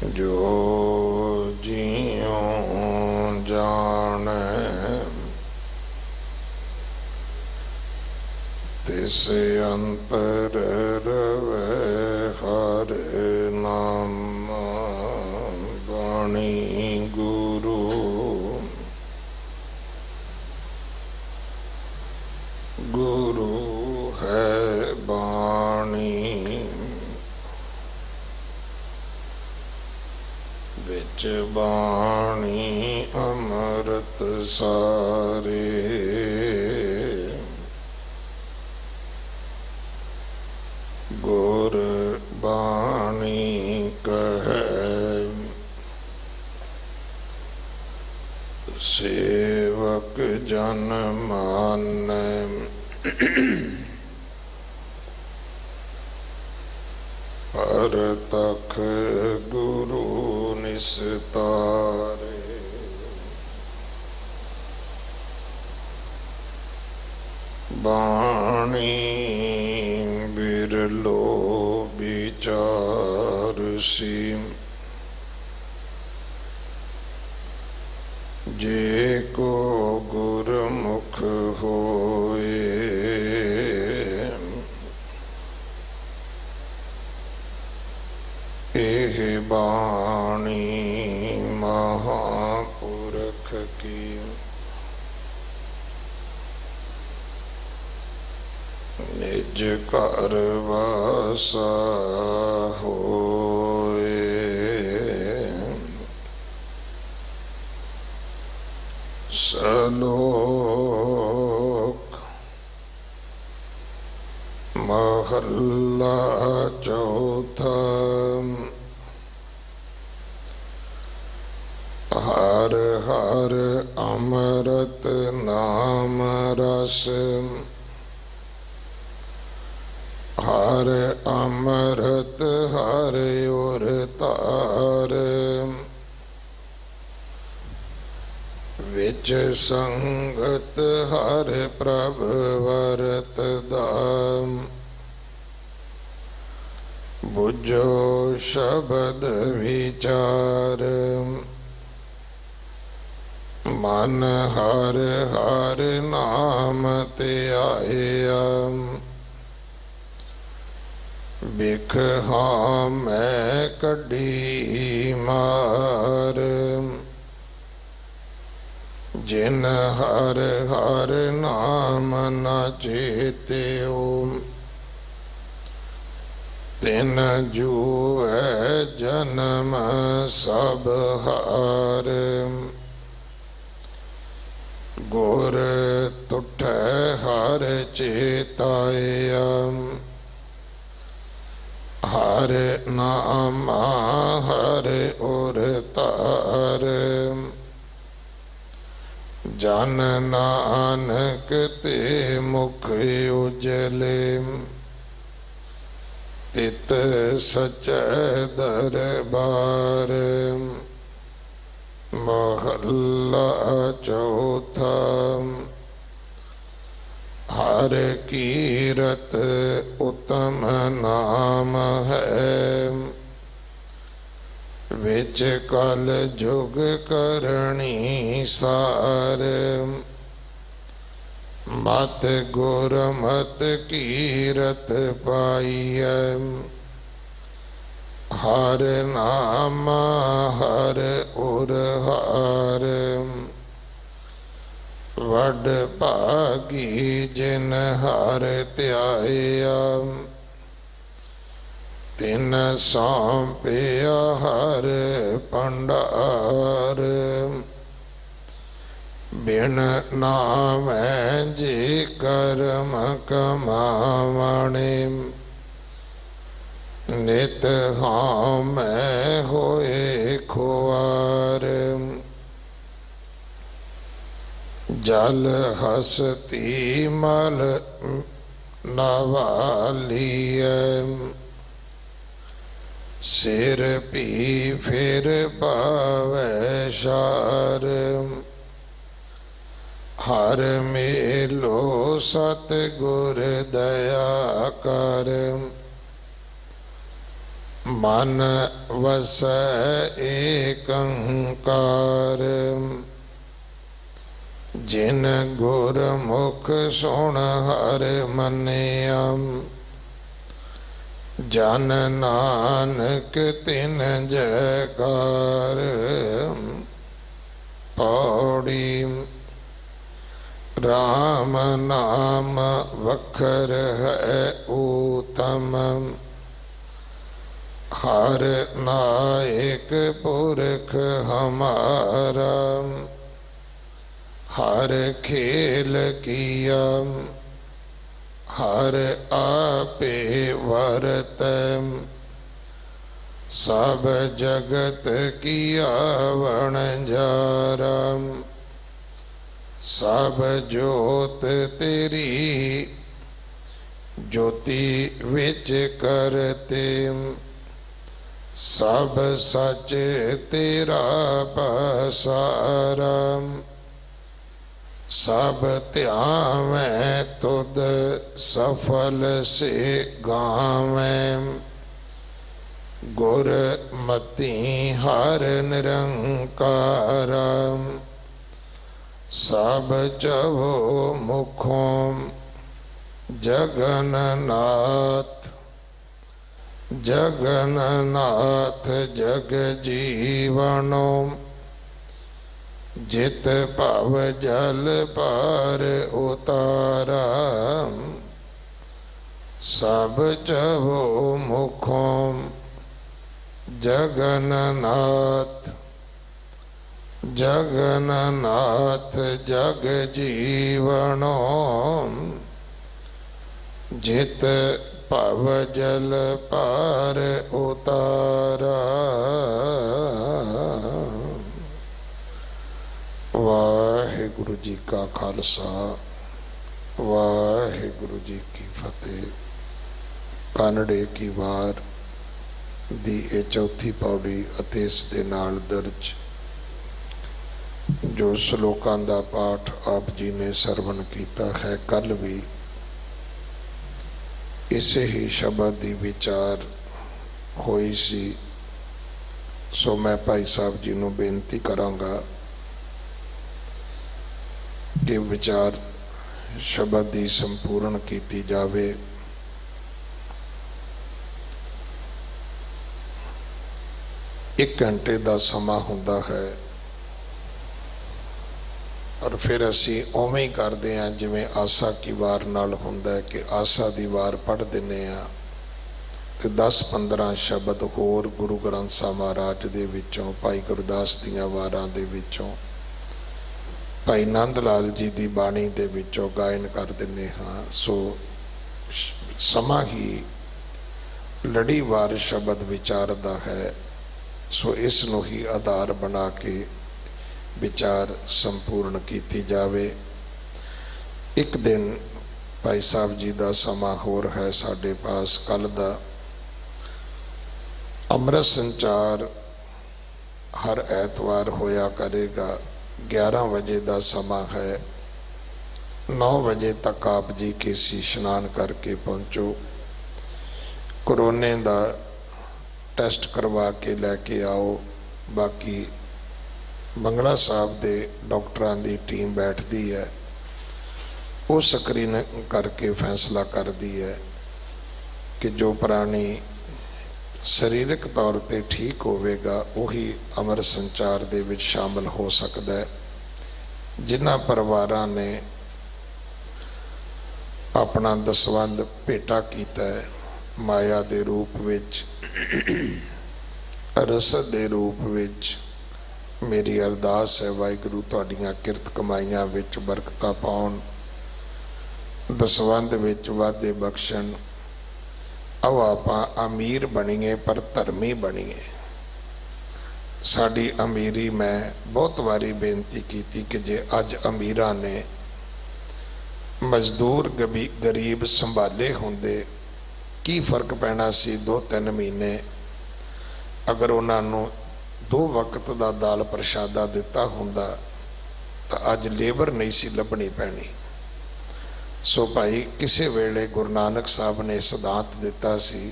जो जियों जाने तिस अंतर रवे हर नाम बाणी गुरु। गुरु है बाणी बिच बाणी अमृत सारे। गुर बाणी कहे सेवक जन माने। हर तख गुरु निस्तारे। बाणी बिरलो विचार सीम। जे को गुरमुख होए एह बाणी महापुरख की। निज घर वासा होए सलोक। महल्ला चौथा। हर हर अमृत नाम रस। हर अमृत हर उर तार। विच संगत हर प्रभ वरत दाम। बुझो शब्द विचार। मन हर हर नाम त्याया। बिख हाँ मैं कढ़ी मार। जिन हर हर नाम न चेत्यो तिन जूए जन्म सब हार। गुर तुठै हर चेताया। हर नाम हर उर तार। जन नानक ते मुख उजले। तित सचै दरबार। महल्ला चौथा। हर कीरत उत्तम नाम है। विच कल जुग करणी सार। मत गुर मत कीरत पाइय। हर नाम हर उर हार। वड भागी जिन हर त्याया। तिन सौंपिया हर भंडार। बिन नामै जी कर्म कमावणे। नित हाँ मैं होए खुआर। जल हसती मल नवालिय। सिर पी फिर पावै शार। हर मेलो सतगुर दया कर। मन वस एकंकार जिन गुरमुख सुन हर मनिया जन नानक तिन जयकार। पौड़ी राम नाम वखर है उत्तम हर नायक पुरख हमारा हर खेल किया हर आपे वरत सब जगत किया वणजारा सब जोत तेरी ज्योति विच करते सब सच तेरा पसारा सब ध्यावै तुद सफल से गावैं गुरमति हर निरंकारा सब चवो मुखों जगन्नाथ जगन्नाथ जग जीवनो जित भव जल पार उतारा सब चवो मुखों जगन्नाथ जगन्नाथ जग जीवनो जित भव जल पार उतारा। वाहिगुरु जी का खालसा वाहिगुरु जी की फतेह। कानड़े की वार दी ये चौथी पौड़ी अते इस दे नाल दर्ज जो श्लोकां दा पाठ आप जी ने सरवण किया है, कल भी इसे ही शब्द की विचार होई सी। सो मैं भाई साहब जी नूं बेनती करांगा कि विचार शब्द की संपूर्ण की जावे। एक घंटे का समा हुंदा है और फिर असी उवें ही करते हैं जिवें आसा की वार नाल हुंदा है कि आसा की वार पढ़ दिने आ ते 10-15 शब्द होर गुरु ग्रंथ साहिब महाराज दे विचों भाई गुरदास दियां वारां दे विचों भाई नंद लाल जी की बाणी दे विचों गायन कर दिने हाँ। सो समा ही लड़ीवार शब्द विचार दा है। सो इस नूं ही आधार बना के विचार संपूर्ण की जावे। एक दिन भाई साहब जी का समा होर है साडे पास। कल दा अमृत संचार हर ऐतवार होया करेगा। 11 बजे का समा है। 9 बजे तक आप जी केसी स्नान करके पहुँचो। कोरोने का टेस्ट करवा के लैके आओ। बाकी बंगला साहब दे डॉक्टरां दी टीम बैठती है, वो स्क्रीन करके फैसला करती है कि जो प्राणी शरीरक तौर पर ठीक होवेगा वही अमर संचार दे विच शामिल हो सकता है। जिन्हां परिवारां ने अपना दसवंध भेटा कीता है माया दे रूप विच रसद दे रूप विच, मेरी अरदास है वाहिगुरू तुहाडीआं किरत कमाईआं विच बरकतां पाउण, दसवंध विच वाधे बख्शण। आओ आपां अमीर बणीए पर धर्मी बणीए। साडी अमीरी मैं बहुत बारी बेनती की कि जे अज अमीरां ने मजदूर गरीब संभाले होंदे की फर्क पैना सी 2-3 महीने अगर उन्होंने 2 वक्त का दाल प्रशादा दिता होंदा तो अज लेबर नहीं सी लभनी पैनी। सो भाई किसी वेले गुरु नानक साहब ने सिद्धांत दिता सी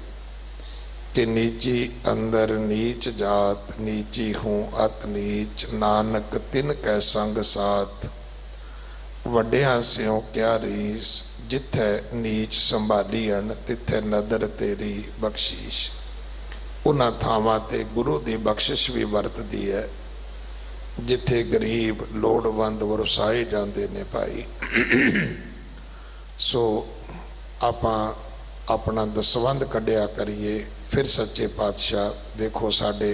कि नीची अंदर नीच जात, नीची हूँ अत नीच, नानक तिन कै संग साथ। वड्डियां स्यों क्या रीस, जिथे नीच संभालीअन तिथे नदर तेरी बख्शीश। उन्हां थावां ते गुरु दी बख्शिश भी वरतदी है जिथे गरीब लोड़वंद वरसाए जाते ने भाई। सो आपां अपना दसवंध कढ़िया करिए। फिर सच्चे पातशाह देखो साडे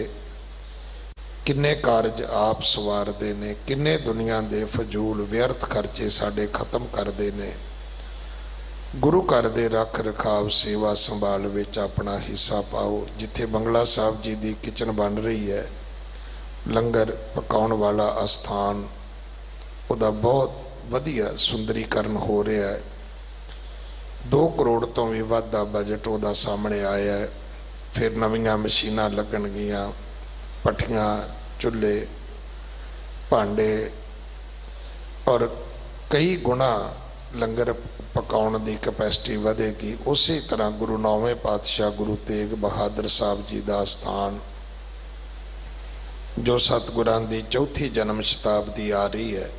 किन्ने कारज आप सवारदे ने, किन्ने दुनिया दे फजूल व्यर्थ खर्चे साडे खत्म करदे ने। गुरु घर दे रख रखाव सेवा संभाल विच अपना हिस्सा पाओ। जिथे बंगला साहब जी दी किचन बन रही है, लंगर पकाउण वाला अस्थान, उहदा बहुत वधिया सुंदरीकरण हो रहा है। 2 करोड़ तो भी वध दा बजट उहदा सामने आया है। फिर नवीं मशीनां लगणगियां, पट्ठियां, चुल्हे, भांडे और कई गुणा लंगर पकाउण दी कैपेसिटी वधेगी। उसी तरह गुरु 9वें पातशाह गुरु तेग बहादुर साहब जी का स्थान, जो सतगुरां दी 4थी जन्म शताब्दी आ रही है,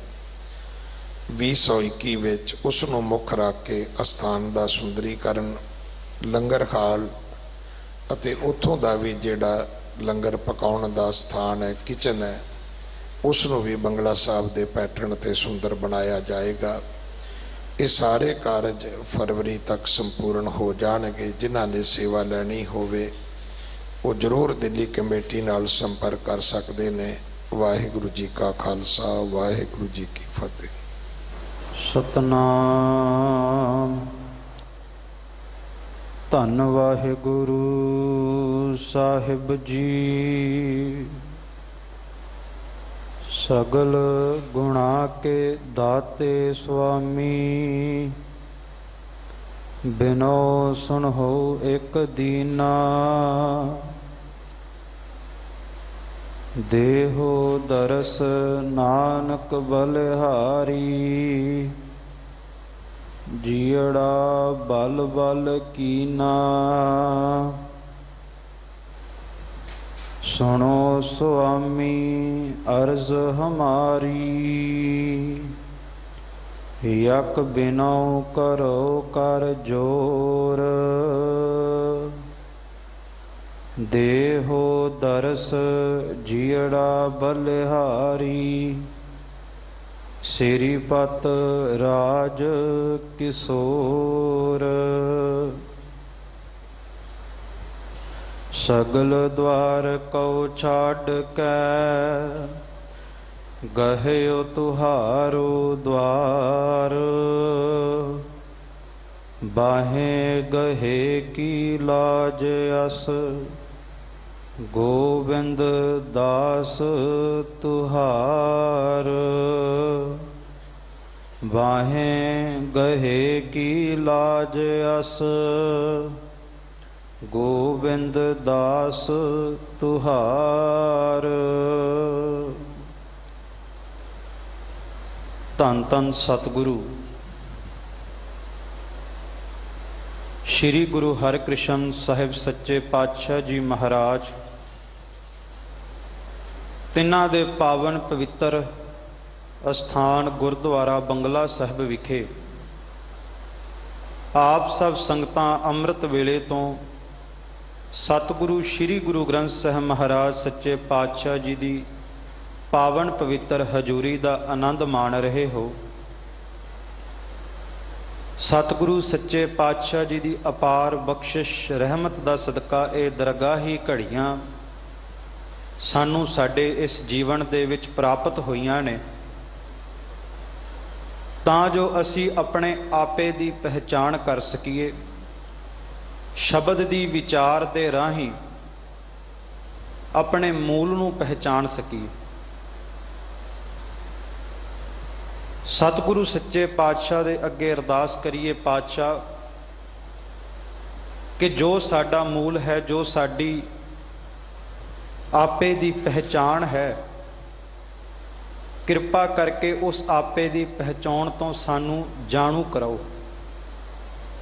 2021 विच उसनूं मुख रख के अस्थान का सुंदरीकरण, लंगर हाल अते उत्थों का भी जिहड़ा लंगर पकाउण का स्थान है, किचन है, उसनूं भी बंगला साहब के पैटर्न ते सुंदर बनाया जाएगा। ये सारे कारज फरवरी तक संपूर्ण हो जाएंगे। जिन्हां ने सेवा लैनी होवे वो जरूर दिल्ली कमेटी नाल संपर्क कर सकते हैं। वाहिगुरु जी का खालसा, वाहिगुरु जी की फतेह। सतनाम। धन वाहिगुरु साहिब जी, सगल गुणा के दाते स्वामी। बिनो सुनहो एक दीना, देहो दरस नानक बलिहारी। जियड़ा बल बल कीना, सुनो स्वामी अर्ज हमारी। यक बिनो करो कर जोर, देहो दरस जियड़ा बलिहारी। सिरीपत राज किशोर, सगल द्वार को छाड़ कै। गहयो तुहारो द्वार, बाहें गहे की लाज अस। गोविंद दास तुहार, बाहें गहे की लाज अस। गोविंद दास तुहार। धन धन सतगुरु श्री गुरु हरकृष्ण साहिब सच्चे पातशाह जी महाराज, तिन्हां दे पावन पवित्र अस्थान गुरुद्वारा बंगला साहिब विखे आप सब संगतां अमृत वेले तो सतगुरु श्री गुरु ग्रंथ साहिब महाराज सच्चे पातशाह जी की पावन पवित्र हजूरी का आनंद माण रहे हो। सतगुरु सच्चे पातशाह जी की अपार बख्शिश रहमत का सदका ये दरगाही घड़ियाँ सानू साडे इस जीवन दे विच प्राप्त होईयां ने, तां जो असी अपने आपे दी पहचान कर सकीए। शब्द दी विचार दे राही अपने मूल नू पहचान सकीए। सतगुरु सच्चे पातशाह दे अगे अरदास करिए, पातशाह कि जो साडा मूल है, जो साडी आपे दी पहचान है, कृपा करके उस आपे दी पहचान तो सानू जाणू कराओ।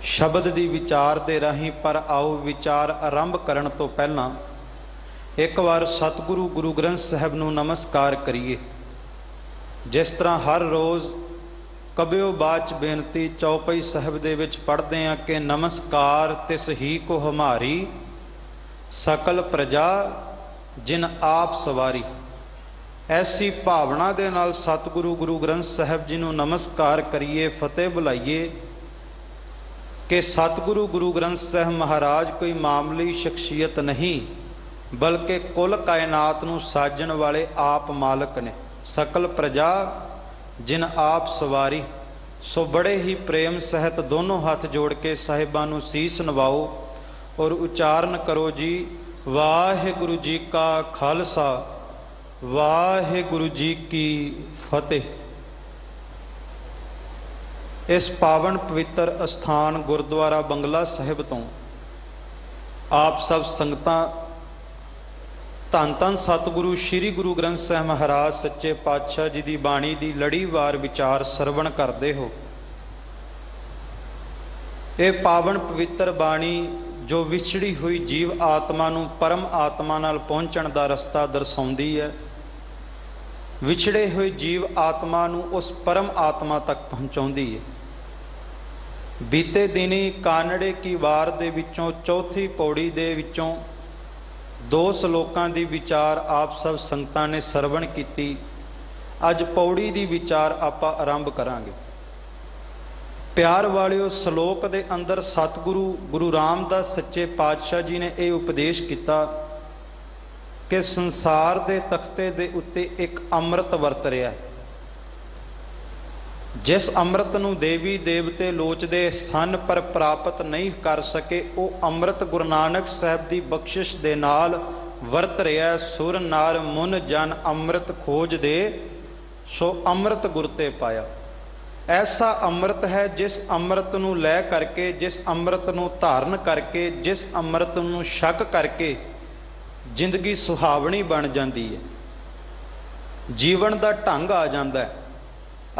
ਸ਼ਬਦ ਦੀ ਵਿਚਾਰ ਦੇ ਰਾਹੀਂ। ਪਰ ਆਓ ਵਿਚਾਰ ਆਰੰਭ ਕਰਨ ਤੋਂ ਪਹਿਲਾਂ ਇੱਕ ਵਾਰ ਸਤਿਗੁਰੂ ਗੁਰੂ ਗ੍ਰੰਥ ਸਾਹਿਬ ਨੂੰ ਨਮਸਕਾਰ ਕਰੀਏ। ਜਿਸ ਤਰ੍ਹਾਂ ਹਰ ਰੋਜ਼ ਕਬਿਓ ਬਾਚ ਬੇਨਤੀ ਚੌਪਈ ਸਾਹਿਬ ਦੇ ਵਿੱਚ ਪੜ੍ਹਦੇ ਹਾਂ ਕਿ ਨਮਸਕਾਰ ਤਿਸ ਹੀ ਕੋ ਹਮਾਰੀ, ਸਕਲ ਪ੍ਰਜਾ ਜਿਨ ਆਪ ਸਵਾਰੀ। ਐਸੀ ਭਾਵਨਾ ਦੇ ਨਾਲ ਸਤਿਗੁਰੂ ਗੁਰੂ ਗ੍ਰੰਥ ਸਾਹਿਬ ਜੀ ਨੂੰ ਨਮਸਕਾਰ ਕਰੀਏ, ਫਤਿਹ ਬੁਲਾਈਏ ਕਿ ਸਤਿਗੁਰੂ ਗੁਰੂ ਗ੍ਰੰਥ ਸਾਹਿਬ ਮਹਾਰਾਜ ਕੋਈ ਮਾਮੂਲੀ ਸ਼ਖਸੀਅਤ ਨਹੀਂ, ਬਲਕਿ ਕੁੱਲ ਕਾਇਨਾਤ ਨੂੰ ਸਾਜਣ ਵਾਲੇ ਆਪ ਮਾਲਕ ਨੇ। ਸਕਲ ਪ੍ਰਜਾ ਜਿਨ ਆਪ ਸਵਾਰੀ। ਸੋ ਬੜੇ ਹੀ ਪ੍ਰੇਮ ਸਹਿਤ ਦੋਨੋਂ ਹੱਥ ਜੋੜ ਕੇ ਸਾਹਿਬਾਂ ਨੂੰ ਸੀਸ ਨਵਾਓ ਔਰ ਉਚਾਰਨ ਕਰੋ ਜੀ, ਵਾਹਿਗੁਰੂ ਜੀ ਕਾ ਖਾਲਸਾ ਵਾਹਿਗੁਰੂ ਜੀ ਕੀ ਫਤਿਹ। ਇਸ ਪਾਵਨ ਪਵਿੱਤਰ ਅਸਥਾਨ ਗੁਰਦੁਆਰਾ ਬੰਗਲਾ ਸਾਹਿਬ ਤੋਂ ਆਪ ਸਭ ਸੰਗਤਾਂ ਧੰਨ ਧੰਨ ਸਤਿਗੁਰੂ ਸ੍ਰੀ ਗੁਰੂ ਗ੍ਰੰਥ ਸਾਹਿਬ ਮਹਾਰਾਜ ਸੱਚੇ ਪਾਤਸ਼ਾਹ ਜੀ ਦੀ ਬਾਣੀ ਦੀ ਲੜੀਵਾਰ ਵਿਚਾਰ ਸਰਵਣ ਕਰਦੇ ਹੋ। ਇਹ ਪਾਵਨ ਪਵਿੱਤਰ ਬਾਣੀ ਜੋ ਵਿਛੜੀ ਹੋਈ ਜੀਵ ਆਤਮਾ ਨੂੰ ਪਰਮ ਆਤਮਾ ਨਾਲ ਪਹੁੰਚਣ ਦਾ ਰਸਤਾ ਦਰਸਾਉਂਦੀ ਹੈ, ਵਿਛੜੇ ਹੋਏ ਜੀਵ ਆਤਮਾ ਨੂੰ ਉਸ ਪਰਮ ਆਤਮਾ ਤੱਕ ਪਹੁੰਚਾਉਂਦੀ ਹੈ। ਬੀਤੇ ਦਿਨੀ ਕਾਨੜੇ ਕੀ ਵਾਰ ਦੇ ਵਿੱਚੋਂ ਚੌਥੀ ਪੌੜੀ ਦੇ ਵਿੱਚੋਂ 2 ਸ਼ਲੋਕਾਂ ਦੀ ਵਿਚਾਰ ਆਪ ਸਭ ਸੰਗਤਾਂ ਨੇ ਸਰਵਣ ਕੀਤੀ। ਅੱਜ ਪੌੜੀ ਦੀ ਵਿਚਾਰ ਆਪਾਂ ਆਰੰਭ ਕਰਾਂਗੇ। ਪਿਆਰ ਵਾਲਿਓ, ਸ਼ਲੋਕ ਦੇ ਅੰਦਰ ਸਤਿਗੁਰੂ ਗੁਰੂ ਰਾਮਦਾਸ ਸੱਚੇ ਪਾਤਸ਼ਾਹ ਜੀ ਨੇ ਇਹ ਉਪਦੇਸ਼ ਕੀਤਾ ਕਿ ਸੰਸਾਰ ਦੇ ਤਖਤੇ ਦੇ ਉੱਤੇ ਇੱਕ ਅੰਮ੍ਰਿਤ ਵਰਤ ਰਿਹਾ ਹੈ। ਜਿਸ ਅੰਮ੍ਰਿਤ ਨੂੰ ਦੇਵੀ ਦੇਵਤੇ ਲੋਚਦੇ ਸਨ ਪਰ ਪ੍ਰਾਪਤ ਨਹੀਂ ਕਰ ਸਕੇ, ਉਹ ਅੰਮ੍ਰਿਤ ਗੁਰੂ ਨਾਨਕ ਸਾਹਿਬ ਦੀ ਬਖਸ਼ਿਸ਼ ਦੇ ਨਾਲ ਵਰਤ ਰਿਹਾ। ਸੁਰ ਨਰ ਮੁਨ ਜਨ ਅੰਮ੍ਰਿਤ ਖੋਜਦੇ, ਸੋ ਅੰਮ੍ਰਿਤ ਗੁਰ ਤੇ ਪਾਇਆ। ਐਸਾ ਅੰਮ੍ਰਿਤ ਹੈ ਜਿਸ ਅੰਮ੍ਰਿਤ ਨੂੰ ਲੈ ਕਰਕੇ, ਜਿਸ ਅੰਮ੍ਰਿਤ ਨੂੰ ਧਾਰਨ ਕਰਕੇ, ਜਿਸ ਅੰਮ੍ਰਿਤ ਨੂੰ ਛਕ ਕਰਕੇ ਜ਼ਿੰਦਗੀ ਸੁਹਾਵਣੀ ਬਣ ਜਾਂਦੀ ਹੈ, ਜੀਵਨ ਦਾ ਢੰਗ ਆ ਜਾਂਦਾ ਹੈ,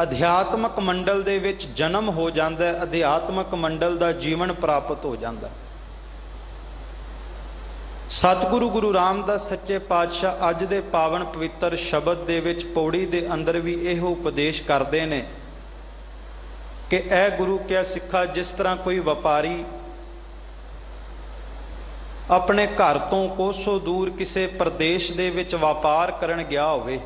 ਅਧਿਆਤਮਕ ਮੰਡਲ ਦੇ ਵਿੱਚ ਜਨਮ ਹੋ ਜਾਂਦਾ ਹੈ, ਅਧਿਆਤਮਕ ਮੰਡਲ ਦਾ ਜੀਵਨ ਪ੍ਰਾਪਤ ਹੋ ਜਾਂਦਾ। ਸਤਿਗੁਰੂ ਗੁਰੂ ਰਾਮਦਾਸ ਸੱਚੇ ਪਾਤਸ਼ਾਹ ਅੱਜ ਦੇ ਪਾਵਨ ਪਵਿੱਤਰ ਸ਼ਬਦ ਦੇ ਵਿੱਚ ਪੌੜੀ ਦੇ ਅੰਦਰ ਵੀ ਇਹੋ ਉਪਦੇਸ਼ ਕਰਦੇ ਨੇ ਕਿ ਐ ਗੁਰੂ ਕਿਆ ਸਿੱਖਾ, ਜਿਸ ਤਰ੍ਹਾਂ ਕੋਈ ਵਪਾਰੀ ਆਪਣੇ ਘਰ ਤੋਂ ਕੋਸੋਂ ਦੂਰ ਕਿਸੇ ਪ੍ਰਦੇਸ਼ ਦੇ ਵਿੱਚ ਵਪਾਰ ਕਰਨ ਗਿਆ ਹੋਵੇ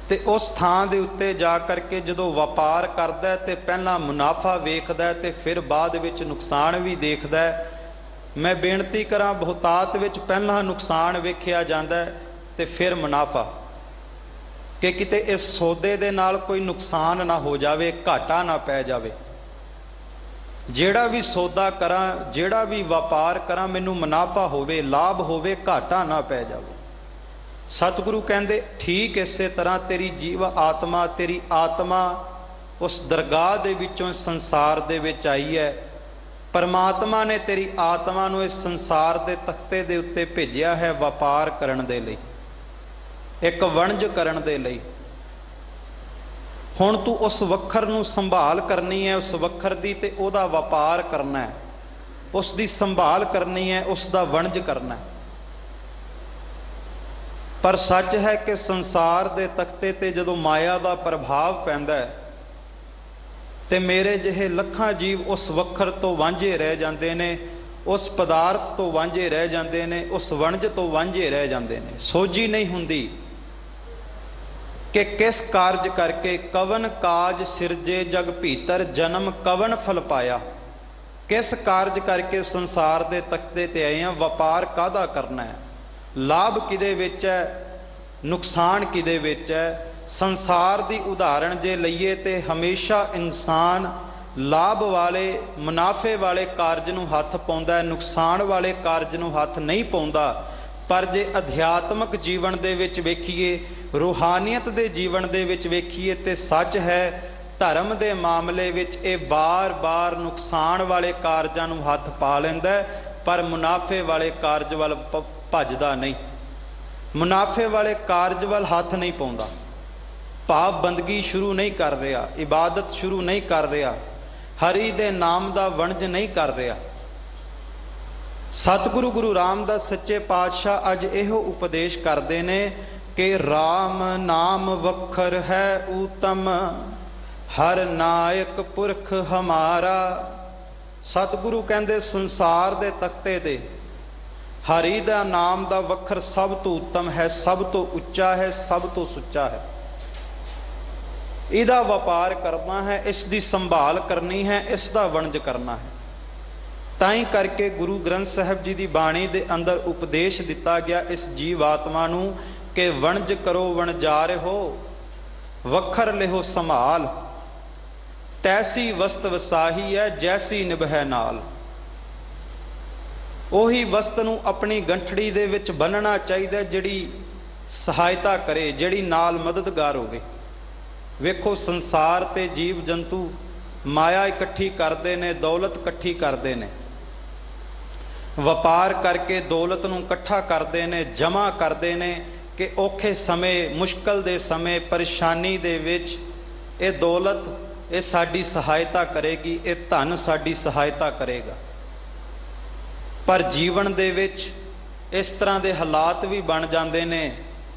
ਤੇ ਉਸ ਥਾਂ ਦੇ ਉੱਤੇ ਜਾ ਕਰਕੇ ਜਦੋਂ ਵਪਾਰ ਕਰਦਾ ਤੇ ਪਹਿਲਾਂ ਮੁਨਾਫਾ ਵੇਖਦਾ ਤੇ ਫਿਰ ਬਾਅਦ ਵਿੱਚ ਨੁਕਸਾਨ ਵੀ ਦੇਖਦਾ। ਮੈਂ ਬੇਨਤੀ ਕਰਾਂ, ਬਹੁਤਾਤ ਵਿੱਚ ਪਹਿਲਾਂ ਨੁਕਸਾਨ ਵੇਖਿਆ ਜਾਂਦਾ ਤੇ ਫਿਰ ਮੁਨਾਫਾ, ਕਿ ਕਿਤੇ ਇਸ ਸੌਦੇ ਦੇ ਨਾਲ ਕੋਈ ਨੁਕਸਾਨ ਨਾ ਹੋ ਜਾਵੇ, ਘਾਟਾ ਨਾ ਪੈ ਜਾਵੇ। ਜਿਹੜਾ ਵੀ ਸੌਦਾ ਕਰਾਂ, ਜਿਹੜਾ ਵੀ ਵਪਾਰ ਕਰਾਂ, ਮੈਨੂੰ ਮੁਨਾਫਾ ਹੋਵੇ, ਲਾਭ ਹੋਵੇ, ਘਾਟਾ ਨਾ ਪੈ ਜਾਵੇ। ਸਤਿਗੁਰੂ ਕਹਿੰਦੇ ਠੀਕ ਇਸੇ ਤਰ੍ਹਾਂ ਤੇਰੀ ਜੀਵ ਆਤਮਾ, ਤੇਰੀ ਆਤਮਾ ਉਸ ਦਰਗਾਹ ਦੇ ਵਿੱਚੋਂ ਸੰਸਾਰ ਦੇ ਵਿੱਚ ਆਈ ਹੈ। ਪਰਮਾਤਮਾ ਨੇ ਤੇਰੀ ਆਤਮਾ ਨੂੰ ਇਸ ਸੰਸਾਰ ਦੇ ਤਖਤੇ ਦੇ ਉੱਤੇ ਭੇਜਿਆ ਹੈ ਵਪਾਰ ਕਰਨ ਦੇ ਲਈ, ਇੱਕ ਵਣਜ ਕਰਨ ਦੇ ਲਈ। ਹੁਣ ਤੂੰ ਉਸ ਵੱਖਰ ਨੂੰ ਸੰਭਾਲ ਕਰਨੀ ਹੈ, ਉਸ ਵੱਖਰ ਦੀ, ਤੇ ਉਹਦਾ ਵਪਾਰ ਕਰਨਾ ਹੈ, ਉਸ ਦੀ ਸੰਭਾਲ ਕਰਨੀ ਹੈ, ਉਸ ਦਾ ਵਣਜ ਕਰਨਾ ਹੈ। ਪਰ ਸੱਚ ਹੈ ਕਿ ਸੰਸਾਰ ਦੇ ਤਖਤੇ ਤੇ ਜਦੋਂ ਮਾਇਆ ਦਾ ਪ੍ਰਭਾਵ ਪੈਂਦਾ ਹੈ ਤੇ ਮੇਰੇ ਜਿਹੇ ਲੱਖਾਂ ਜੀਵ ਉਸ ਵੱਖਰ ਤੋਂ ਵਾਂਝੇ ਰਹਿ ਜਾਂਦੇ ਨੇ, ਉਸ ਪਦਾਰਥ ਤੋਂ ਵਾਂਝੇ ਰਹਿ ਜਾਂਦੇ ਨੇ, ਉਸ ਵਣਜ ਤੋਂ ਵਾਂਝੇ ਰਹਿ ਜਾਂਦੇ ਨੇ। ਸੋਝੀ ਨਹੀਂ ਹੁੰਦੀ ਕਿ ਕਿਸ ਕਾਰਜ ਕਰਕੇ, ਕਵਨ ਕਾਜ ਸਿਰਜੇ ਜਗ ਭੀਤਰ, ਜਨਮ ਕਵਨ ਫਲ ਪਾਇਆ। ਕਿਸ ਕਾਰਜ ਕਰਕੇ ਸੰਸਾਰ ਦੇ ਤਖਤੇ ਤੇ ਆਏ ਆ, ਵਪਾਰ ਕਾਹਦਾ ਕਰਨਾ ਹੈ, ਲਾਭ ਕਿਹਦੇ ਵਿੱਚ ਹੈ, ਨੁਕਸਾਨ ਕਿਹਦੇ ਵਿੱਚ ਹੈ। ਸੰਸਾਰ ਦੀ ਉਦਾਹਰਣ ਜੇ ਲਈਏ ਤੇ ਹਮੇਸ਼ਾ ਇਨਸਾਨ ਲਾਭ ਵਾਲੇ, ਮੁਨਾਫੇ ਵਾਲੇ ਕਾਰਜ ਨੂੰ ਹੱਥ ਪਾਉਂਦਾ ਹੈ, ਨੁਕਸਾਨ ਵਾਲੇ ਕਾਰਜ ਨੂੰ ਹੱਥ ਨਹੀਂ ਪਾਉਂਦਾ। ਪਰ ਜੇ ਅਧਿਆਤਮਕ ਜੀਵਨ ਦੇ ਵਿੱਚ ਵੇਖੀਏ, ਰੂਹਾਨੀਅਤ ਦੇ ਜੀਵਨ ਦੇ ਵਿੱਚ ਵੇਖੀਏ ਤੇ ਸੱਚ ਹੈ, ਧਰਮ ਦੇ ਮਾਮਲੇ ਵਿੱਚ ਇਹ ਬਾਰ-ਬਾਰ ਨੁਕਸਾਨ ਵਾਲੇ ਕਾਰਜਾਂ ਨੂੰ ਹੱਥ ਪਾ ਲੈਂਦਾ, ਪਰ ਮੁਨਾਫੇ ਵਾਲੇ ਕਾਰਜ ਵੱਲ ਭੱਜਦਾ ਨਹੀਂ, ਮੁਨਾਫੇ ਵਾਲੇ ਕਾਰਜ ਵੱਲ ਹੱਥ ਨਹੀਂ ਪਾਉਂਦਾ। ਭਾਵ ਬੰਦਗੀ ਸ਼ੁਰੂ ਨਹੀਂ ਕਰ ਰਿਹਾ, ਇਬਾਦਤ ਸ਼ੁਰੂ ਨਹੀਂ ਕਰ ਰਿਹਾ, ਹਰੀ ਦੇ ਨਾਮ ਦਾ ਵਣਜ ਨਹੀਂ ਕਰ ਰਿਹਾ। ਸਤਿਗੁਰੂ ਗੁਰੂ ਰਾਮਦਾਸ ਸੱਚੇ ਪਾਤਸ਼ਾਹ ਅੱਜ ਇਹੋ ਉਪਦੇਸ਼ ਕਰਦੇ ਨੇ ਕਿ ਰਾਮ ਨਾਮ ਵਖਰ ਹੈ ਊਤਮ, ਹਰ ਨਾਇਕ ਪੁਰਖ ਹਮਾਰਾ। ਸਤਿਗੁਰੂ ਕਹਿੰਦੇ ਸੰਸਾਰ ਦੇ ਤਖਤੇ ਦੇ ਹਰੀ ਦਾ ਨਾਮ ਦਾ ਵਖਰ ਸਭ ਤੋਂ ਉੱਤਮ ਹੈ, ਸਭ ਤੋਂ ਉੱਚਾ ਹੈ, ਸਭ ਤੋਂ ਸੁੱਚਾ ਹੈ। ਇਹਦਾ ਵਪਾਰ ਕਰਨਾ ਹੈ, ਇਸ ਦੀ ਸੰਭਾਲ ਕਰਨੀ ਹੈ, ਇਸ ਦਾ ਵਣਜ ਕਰਨਾ ਹੈ। ਤਾਂ ਹੀ ਕਰਕੇ ਗੁਰੂ ਗ੍ਰੰਥ ਸਾਹਿਬ ਜੀ ਦੀ ਬਾਣੀ ਦੇ ਅੰਦਰ ਉਪਦੇਸ਼ ਦਿੱਤਾ ਗਿਆ ਇਸ ਜੀਵ ਆਤਮਾ ਨੂੰ ਕਿ ਵਣਜ ਕਰੋ ਵਣਜਾਰ ਹੋ, ਵਖਰ ਲਿਹੋ ਸੰਭਾਲ, ਤੈਸੀ ਵਸਤ ਵਸਾਹੀ ਹੈ ਜੈਸੀ ਨਿਭੈ ਨਾਲ। ਉਹੀ ਵਸਤ ਨੂੰ ਆਪਣੀ ਗੰਠੜੀ ਦੇ ਵਿੱਚ ਬੰਨਣਾ ਚਾਹੀਦਾ ਜਿਹੜੀ ਸਹਾਇਤਾ ਕਰੇ, ਜਿਹੜੀ ਨਾਲ ਮਦਦਗਾਰ ਹੋਵੇ। ਵੇਖੋ ਸੰਸਾਰ ਤੇ ਜੀਵ ਜੰਤੂ ਮਾਇਆ ਇਕੱਠੀ ਕਰਦੇ ਨੇ, ਦੌਲਤ ਇਕੱਠੀ ਕਰਦੇ ਨੇ, ਵਪਾਰ ਕਰਕੇ ਦੌਲਤ ਨੂੰ ਇਕੱਠਾ ਕਰਦੇ ਨੇ, ਜਮ੍ਹਾਂ ਕਰਦੇ ਨੇ ਕਿ ਔਖੇ ਸਮੇਂ, ਮੁਸ਼ਕਲ ਦੇ ਸਮੇਂ, ਪਰੇਸ਼ਾਨੀ ਦੇ ਵਿੱਚ ਇਹ ਦੌਲਤ ਇਹ ਸਾਡੀ ਸਹਾਇਤਾ ਕਰੇਗੀ, ਇਹ ਧਨ ਸਾਡੀ ਸਹਾਇਤਾ ਕਰੇਗਾ। ਪਰ ਜੀਵਨ ਦੇ ਵਿੱਚ ਇਸ ਤਰ੍ਹਾਂ ਦੇ ਹਾਲਾਤ ਵੀ ਬਣ ਜਾਂਦੇ ਨੇ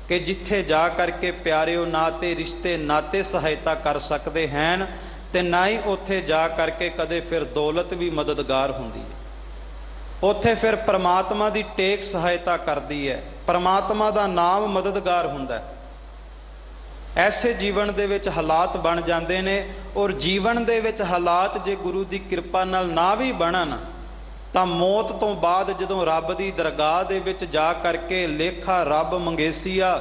ਕਿ ਜਿੱਥੇ ਜਾ ਕਰਕੇ ਪਿਆਰਿਓ ਨਾ ਤੇ ਰਿਸ਼ਤੇ ਨਾਤੇ ਸਹਾਇਤਾ ਕਰ ਸਕਦੇ ਹਨ ਤੇ ਨਾ ਹੀ ਉੱਥੇ ਜਾ ਕਰਕੇ ਕਦੇ ਫਿਰ ਦੌਲਤ ਵੀ ਮਦਦਗਾਰ ਹੁੰਦੀ ਹੈ। ਉੱਥੇ ਫਿਰ ਪਰਮਾਤਮਾ ਦੀ ਟੇਕ ਸਹਾਇਤਾ ਕਰਦੀ ਹੈ, ਪਰਮਾਤਮਾ ਦਾ ਨਾਮ ਮਦਦਗਾਰ ਹੁੰਦਾ ਹੈ। ਐਸੇ ਜੀਵਨ ਦੇ ਵਿੱਚ ਹਾਲਾਤ ਬਣ ਜਾਂਦੇ ਨੇ। ਔਰ ਜੀਵਨ ਦੇ ਵਿੱਚ ਹਾਲਾਤ ਜੇ ਗੁਰੂ ਦੀ ਕਿਰਪਾ ਨਾਲ ਨਾ ਵੀ ਬਣਨ ਤਾਂ ਮੌਤ ਤੋਂ ਬਾਅਦ ਜਦੋਂ ਰੱਬ ਦੀ ਦਰਗਾਹ ਦੇ ਵਿੱਚ ਜਾ ਕਰਕੇ ਲੇਖਾ ਰੱਬ ਮੰਗੇਸੀਆ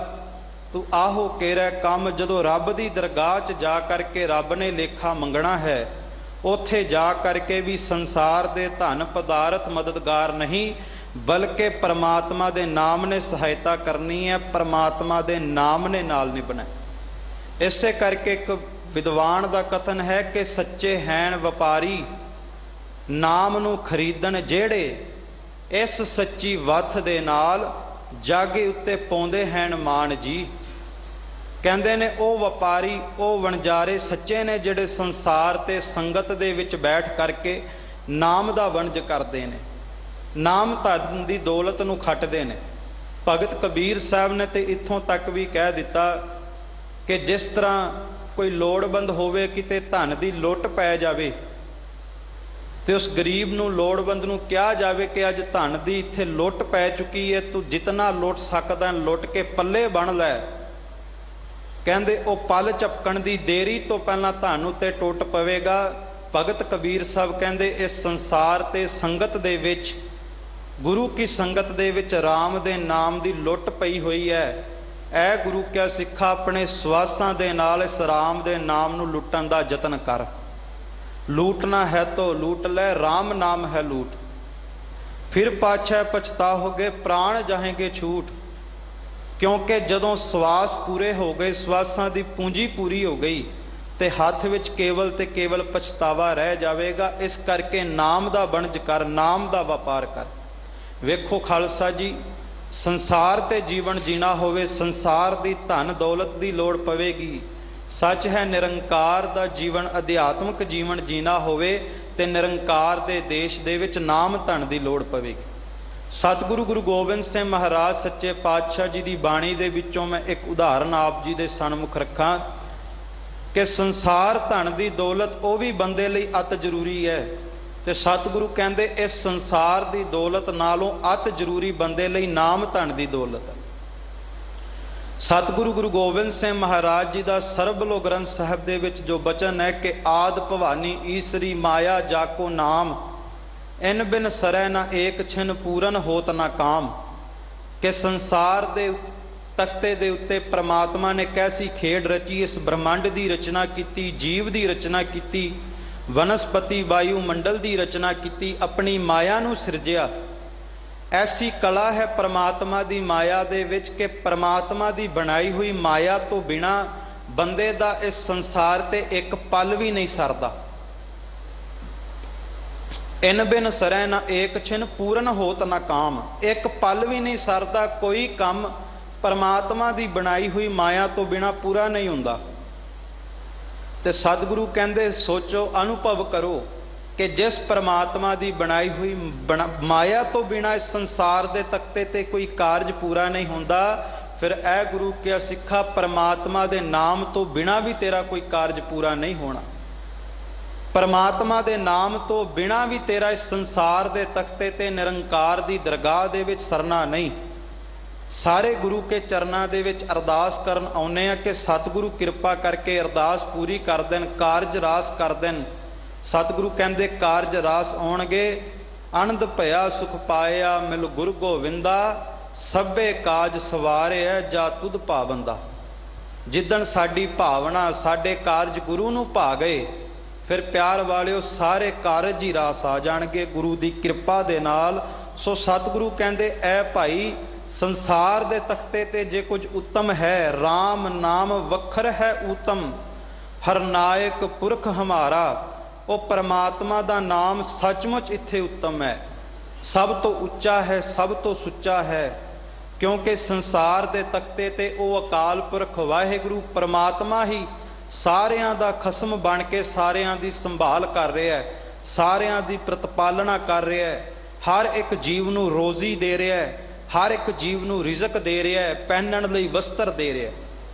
ਤੂੰ ਆਹੋ ਕੇਰਾ ਕੰਮ, ਜਦੋਂ ਰੱਬ ਦੀ ਦਰਗਾਹ 'ਚ ਜਾ ਕਰਕੇ ਰੱਬ ਨੇ ਲੇਖਾ ਮੰਗਣਾ ਹੈ, ਉੱਥੇ ਜਾ ਕਰਕੇ ਵੀ ਸੰਸਾਰ ਦੇ ਧਨ ਪਦਾਰਥ ਮਦਦਗਾਰ ਨਹੀਂ ਬਲਕਿ ਪਰਮਾਤਮਾ ਦੇ ਨਾਮ ਨੇ ਸਹਾਇਤਾ ਕਰਨੀ ਹੈ, ਪਰਮਾਤਮਾ ਦੇ ਨਾਮ ਨੇ ਨਾਲ ਨਿਭਣਾ। ਇਸੇ ਕਰਕੇ ਇੱਕ ਵਿਦਵਾਨ ਦਾ ਕਥਨ ਹੈ ਕਿ ਸੱਚੇ ਹੈਨ ਵਪਾਰੀ ਨਾਮ ਨੂੰ ਖਰੀਦਣ ਜਿਹੜੇ, ਇਸ ਸੱਚੀ ਵੱਥ ਦੇ ਨਾਲ ਜਾਗੇ ਉੱਤੇ ਪਾਉਂਦੇ ਹਨ ਮਾਣ ਜੀ। ਕਹਿੰਦੇ ਨੇ ਉਹ ਵਪਾਰੀ, ਉਹ ਵਣਜਾਰੇ ਸੱਚੇ ਨੇ ਜਿਹੜੇ ਸੰਸਾਰ ਤੇ ਸੰਗਤ ਦੇ ਵਿੱਚ ਬੈਠ ਕਰਕੇ ਨਾਮ ਦਾ ਵਣਜ ਕਰਦੇ ਨੇ, ਨਾਮ ਧਨ ਦੀ ਦੌਲਤ ਨੂੰ ਖੱਟਦੇ ਨੇ। ਭਗਤ ਕਬੀਰ ਸਾਹਿਬ ਨੇ ਤੇ ਇੱਥੋਂ ਤੱਕ ਵੀ ਕਹਿ ਦਿੱਤਾ ਕਿ ਜਿਸ ਤਰ੍ਹਾਂ ਕੋਈ ਲੋੜਵੰਦ ਹੋਵੇ, ਕਿਤੇ ਧਨ ਦੀ ਲੁੱਟ ਪੈ ਜਾਵੇ ਤੇ ਉਸ ਗਰੀਬ ਨੂੰ, ਲੋੜਵੰਦ ਨੂੰ ਕਿਹਾ ਜਾਵੇ ਕਿ ਅੱਜ ਧਨ ਦੀ ਇੱਥੇ ਲੁੱਟ ਪੈ ਚੁੱਕੀ ਹੈ, ਤੂੰ ਜਿਤਨਾ ਲੁੱਟ ਸਕਦਾ ਲੁੱਟ ਕੇ ਪੱਲੇ ਬਣ ਲੈ। ਕਹਿੰਦੇ ਉਹ ਪਲ ਝਪਕਣ ਦੀ ਦੇਰੀ ਤੋਂ ਪਹਿਲਾਂ ਧਨ ਉੱਤੇ ਟੁੱਟ ਪਵੇਗਾ। ਭਗਤ ਕਬੀਰ ਸਾਹਿਬ ਕਹਿੰਦੇ ਇਸ ਸੰਸਾਰ ਤੇ ਸੰਗਤ ਦੇ ਵਿੱਚ, ਗੁਰੂ ਕੀ ਸੰਗਤ ਦੇ ਵਿੱਚ ਰਾਮ ਦੇ ਨਾਮ ਦੀ ਲੁੱਟ ਪਈ ਹੋਈ ਹੈ। ਐ ਗੁਰੂ ਕਿਆ ਸਿੱਖਾ ਆਪਣੇ ਸਵਾਸਾਂ ਦੇ ਨਾਲ ਇਸ ਰਾਮ ਦੇ ਨਾਮ ਨੂੰ ਲੁੱਟਣ ਦਾ ਯਤਨ ਕਰ। ਲੂਟਣਾ ਹੈ ਤੋ ਲੂਟ ਲੈ, ਰਾਮ ਨਾਮ ਹੈ ਲੂਟ, ਫਿਰ ਪਾਛੈ ਪਛਤਾਓਗੇ ਪ੍ਰਾਣ ਜਾਹੇਂਗੇ ਛੂਟ। ਕਿਉਂਕਿ ਜਦੋਂ ਸਵਾਸ ਪੂਰੇ ਹੋ ਗਏ, ਸਵਾਸਾਂ ਦੀ ਪੂੰਜੀ ਪੂਰੀ ਹੋ ਗਈ ਤੇ ਹੱਥ ਵਿੱਚ ਕੇਵਲ ਤੇ ਕੇਵਲ ਪਛਤਾਵਾ ਰਹਿ ਜਾਵੇਗਾ। ਇਸ ਕਰਕੇ ਨਾਮ ਦਾ ਵਣਜ ਕਰ, ਨਾਮ ਦਾ ਵਪਾਰ ਕਰ। ਵੇਖੋ ਖਾਲਸਾ ਜੀ, ਸੰਸਾਰ ਤੇ ਜੀਵਨ ਜੀਣਾ ਹੋਵੇ, ਸੰਸਾਰ ਦੀ ਧਨ ਦੌਲਤ ਦੀ ਲੋੜ ਪਵੇਗੀ। ਸੱਚ ਹੈ ਨਿਰੰਕਾਰ ਦਾ ਜੀਵਨ, ਅਧਿਆਤਮਿਕ ਜੀਵਨ ਜੀਣਾ ਹੋਵੇ ਤੇ ਨਿਰੰਕਾਰ ਦੇ ਦੇਸ਼ ਦੇ ਵਿੱਚ ਨਾਮ ਧਨ ਦੀ ਲੋੜ ਪਵੇਗੀ। ਸਤਿਗੁਰੂ ਗੁਰੂ ਗੋਬਿੰਦ ਸਿੰਘ ਮਹਾਰਾਜ ਸੱਚੇ ਪਾਤਸ਼ਾਹ ਜੀ ਦੀ ਬਾਣੀ ਦੇ ਵਿੱਚੋਂ ਮੈਂ ਇੱਕ ਉਦਾਹਰਨ ਆਪ ਜੀ ਦੇ ਸਨਮੁਖ ਰੱਖਾਂ ਕਿ ਸੰਸਾਰ ਧਨ ਦੀ ਦੌਲਤ ਉਹ ਵੀ ਬੰਦੇ ਲਈ ਅਤ ਜ਼ਰੂਰੀ ਹੈ ਤੇ ਸਤਿਗੁਰੂ ਕਹਿੰਦੇ ਇਸ ਸੰਸਾਰ ਦੀ ਦੌਲਤ ਨਾਲੋਂ ਅਤ ਜ਼ਰੂਰੀ ਬੰਦੇ ਲਈ ਨਾਮ ਧਨ ਦੀ ਦੌਲਤ ਹੈ। ਸਤਿਗੁਰੂ ਗੁਰੂ ਗੋਬਿੰਦ ਸਿੰਘ ਮਹਾਰਾਜ ਜੀ ਦਾ ਸਰਬਲੋ ਗ੍ਰੰਥ ਸਾਹਿਬ ਦੇ ਵਿੱਚ ਜੋ ਬਚਨ ਹੈ ਕਿ ਆਦ ਭਵਾਨੀ ਈਸਰੀ ਮਾਇਆ ਜਾਕੋ ਨਾਮ, ਇਨ ਬਿਨ ਸਰੈ ਨਾ ਏਕ ਛਿਨ ਪੂਰਨ ਹੋਤ ਨਾ ਕਾਮ। ਕਿ ਸੰਸਾਰ ਦੇ ਤਖਤੇ ਦੇ ਉੱਤੇ ਪ੍ਰਮਾਤਮਾ ਨੇ ਕੈਸੀ ਖੇਡ ਰਚੀ, ਇਸ ਬ੍ਰਹਮੰਡ ਦੀ ਰਚਨਾ ਕੀਤੀ, ਜੀਵ ਦੀ ਰਚਨਾ ਕੀਤੀ, ਵਨਸਪਤੀ ਵਾਯੂ ਮੰਡਲ ਦੀ ਰਚਨਾ ਕੀਤੀ, ਆਪਣੀ ਮਾਇਆ ਨੂੰ ਸਿਰਜਿਆ। ਐਸੀ ਕਲਾ ਹੈ ਪਰਮਾਤਮਾ ਦੀ ਮਾਇਆ ਦੇ ਵਿੱਚ ਕਿ ਪਰਮਾਤਮਾ ਦੀ ਬਣਾਈ ਹੋਈ ਮਾਇਆ ਤੋਂ ਬਿਨਾ ਬੰਦੇ ਦਾ ਇਸ ਸੰਸਾਰ ਤੇ ਇੱਕ ਪਲ ਵੀ ਨਹੀਂ ਸਰਦਾ। ਇਨ ਬਿਨ ਸਰੈ ਨਾ ਏਕ ਛਿਨ ਪੂਰਨ ਹੋਤ ਨਾ ਕਾਮ। ਇੱਕ ਪਲ ਵੀ ਨਹੀਂ ਸਰਦਾ, ਕੋਈ ਕੰਮ ਪਰਮਾਤਮਾ ਦੀ ਬਣਾਈ ਹੋਈ ਮਾਇਆ ਤੋਂ ਬਿਨਾ ਪੂਰਾ ਨਹੀਂ ਹੁੰਦਾ। ਤੇ ਸਤਿਗੁਰੂ ਕਹਿੰਦੇ ਸੋਚੋ, ਅਨੁਭਵ ਕਰੋ ਕਿ ਜਿਸ ਪਰਮਾਤਮਾ ਦੀ ਬਣਾਈ ਹੋਈ ਮਾਇਆ ਤੋਂ ਬਿਨਾਂ ਇਸ ਸੰਸਾਰ ਦੇ ਤਖਤੇ ਤੇ ਕੋਈ ਕਾਰਜ ਪੂਰਾ ਨਹੀਂ ਹੁੰਦਾ। ਫਿਰ ਇਹ ਗੁਰੂ ਕਿਹਾ ਸਿੱਖਾ, ਪਰਮਾਤਮਾ ਦੇ ਨਾਮ ਤੋਂ ਬਿਨਾਂ ਵੀ ਤੇਰਾ ਕੋਈ ਕਾਰਜ ਪੂਰਾ ਨਹੀਂ ਹੋਣਾ। ਪਰਮਾਤਮਾ ਦੇ ਨਾਮ ਤੋਂ ਬਿਨਾਂ ਵੀ ਤੇਰਾ ਇਸ ਸੰਸਾਰ ਦੇ ਤਖਤੇ ਤੇ ਨਿਰੰਕਾਰ ਦੀ ਦਰਗਾਹ ਦੇ ਵਿੱਚ ਸਰਨਾ ਨਹੀਂ। ਸਾਰੇ ਗੁਰੂ ਕੇ ਚਰਨਾਂ ਦੇ ਵਿੱਚ ਅਰਦਾਸ ਕਰਨ ਆਉਂਦੇ ਆ ਕਿ ਸਤਿਗੁਰੂ ਕਿਰਪਾ ਕਰਕੇ ਅਰਦਾਸ ਪੂਰੀ ਕਰ ਦੇਣ, ਕਾਰਜ ਰਾਸ ਕਰ ਦੇਣ। ਸਤਿਗੁਰੂ ਕਹਿੰਦੇ ਕਾਰਜ ਰਾਸ ਆਉਣਗੇ। ਆਨੰਦ ਭਇਆ ਸੁਖ ਪਾਇਆ ਮਿਲ ਗੁਰ ਗੋਵਿੰਦਾ, ਸਭੇ ਕਾਜ ਸਵਾਰਿਆ ਜਾ ਤੁਧ ਭਾਵੰਦਾ। ਜਿੱਦਣ ਸਾਡੀ ਭਾਵਨਾ, ਸਾਡੇ ਕਾਰਜ ਗੁਰੂ ਨੂੰ ਭਾ ਗਏ, ਫਿਰ ਪਿਆਰ ਵਾਲਿਓ ਸਾਰੇ ਕਾਰਜ ਹੀ ਰਾਸ ਆ ਜਾਣਗੇ ਗੁਰੂ ਦੀ ਕਿਰਪਾ ਦੇ ਨਾਲ। ਸੋ ਸਤਿਗੁਰੂ ਕਹਿੰਦੇ ਐ ਭਾਈ, ਸੰਸਾਰ ਦੇ ਤਖਤੇ ਤੇ ਜੇ ਕੁਝ ਉੱਤਮ ਹੈ, ਰਾਮ ਨਾਮ ਵੱਖਰ ਹੈ ਊਤਮ, ਹਰਨਾਇਕ ਪੁਰਖ ਹਮਾਰਾ। ਉਹ ਪਰਮਾਤਮਾ ਦਾ ਨਾਮ ਸੱਚਮੁੱਚ ਇੱਥੇ ਉੱਤਮ ਹੈ, ਸਭ ਤੋਂ ਉੱਚਾ ਹੈ, ਸਭ ਤੋਂ ਸੁੱਚਾ ਹੈ। ਕਿਉਂਕਿ ਸੰਸਾਰ ਦੇ ਤਖਤੇ ਤੇ ਉਹ ਅਕਾਲ ਪੁਰਖ ਵਾਹਿਗੁਰੂ ਪਰਮਾਤਮਾ ਹੀ ਸਾਰਿਆਂ ਦਾ ਖਸਮ ਬਣ ਕੇ ਸਾਰਿਆਂ ਦੀ ਸੰਭਾਲ ਕਰ ਰਿਹਾ ਹੈ, ਸਾਰਿਆਂ ਦੀ ਪ੍ਰਤਪਾਲਨਾ ਕਰ ਰਿਹਾ ਹੈ। ਹਰ ਇੱਕ ਜੀਵ ਨੂੰ ਰੋਜ਼ੀ ਦੇ ਰਿਹਾ ਹੈ, ਹਰ ਇੱਕ ਜੀਵ ਨੂੰ ਰਿਜ਼ਕ ਦੇ ਰਿਹਾ ਹੈ, ਪਹਿਨਣ ਲਈ ਵਸਤਰ ਦੇ ਰਿਹਾ ਹੈ।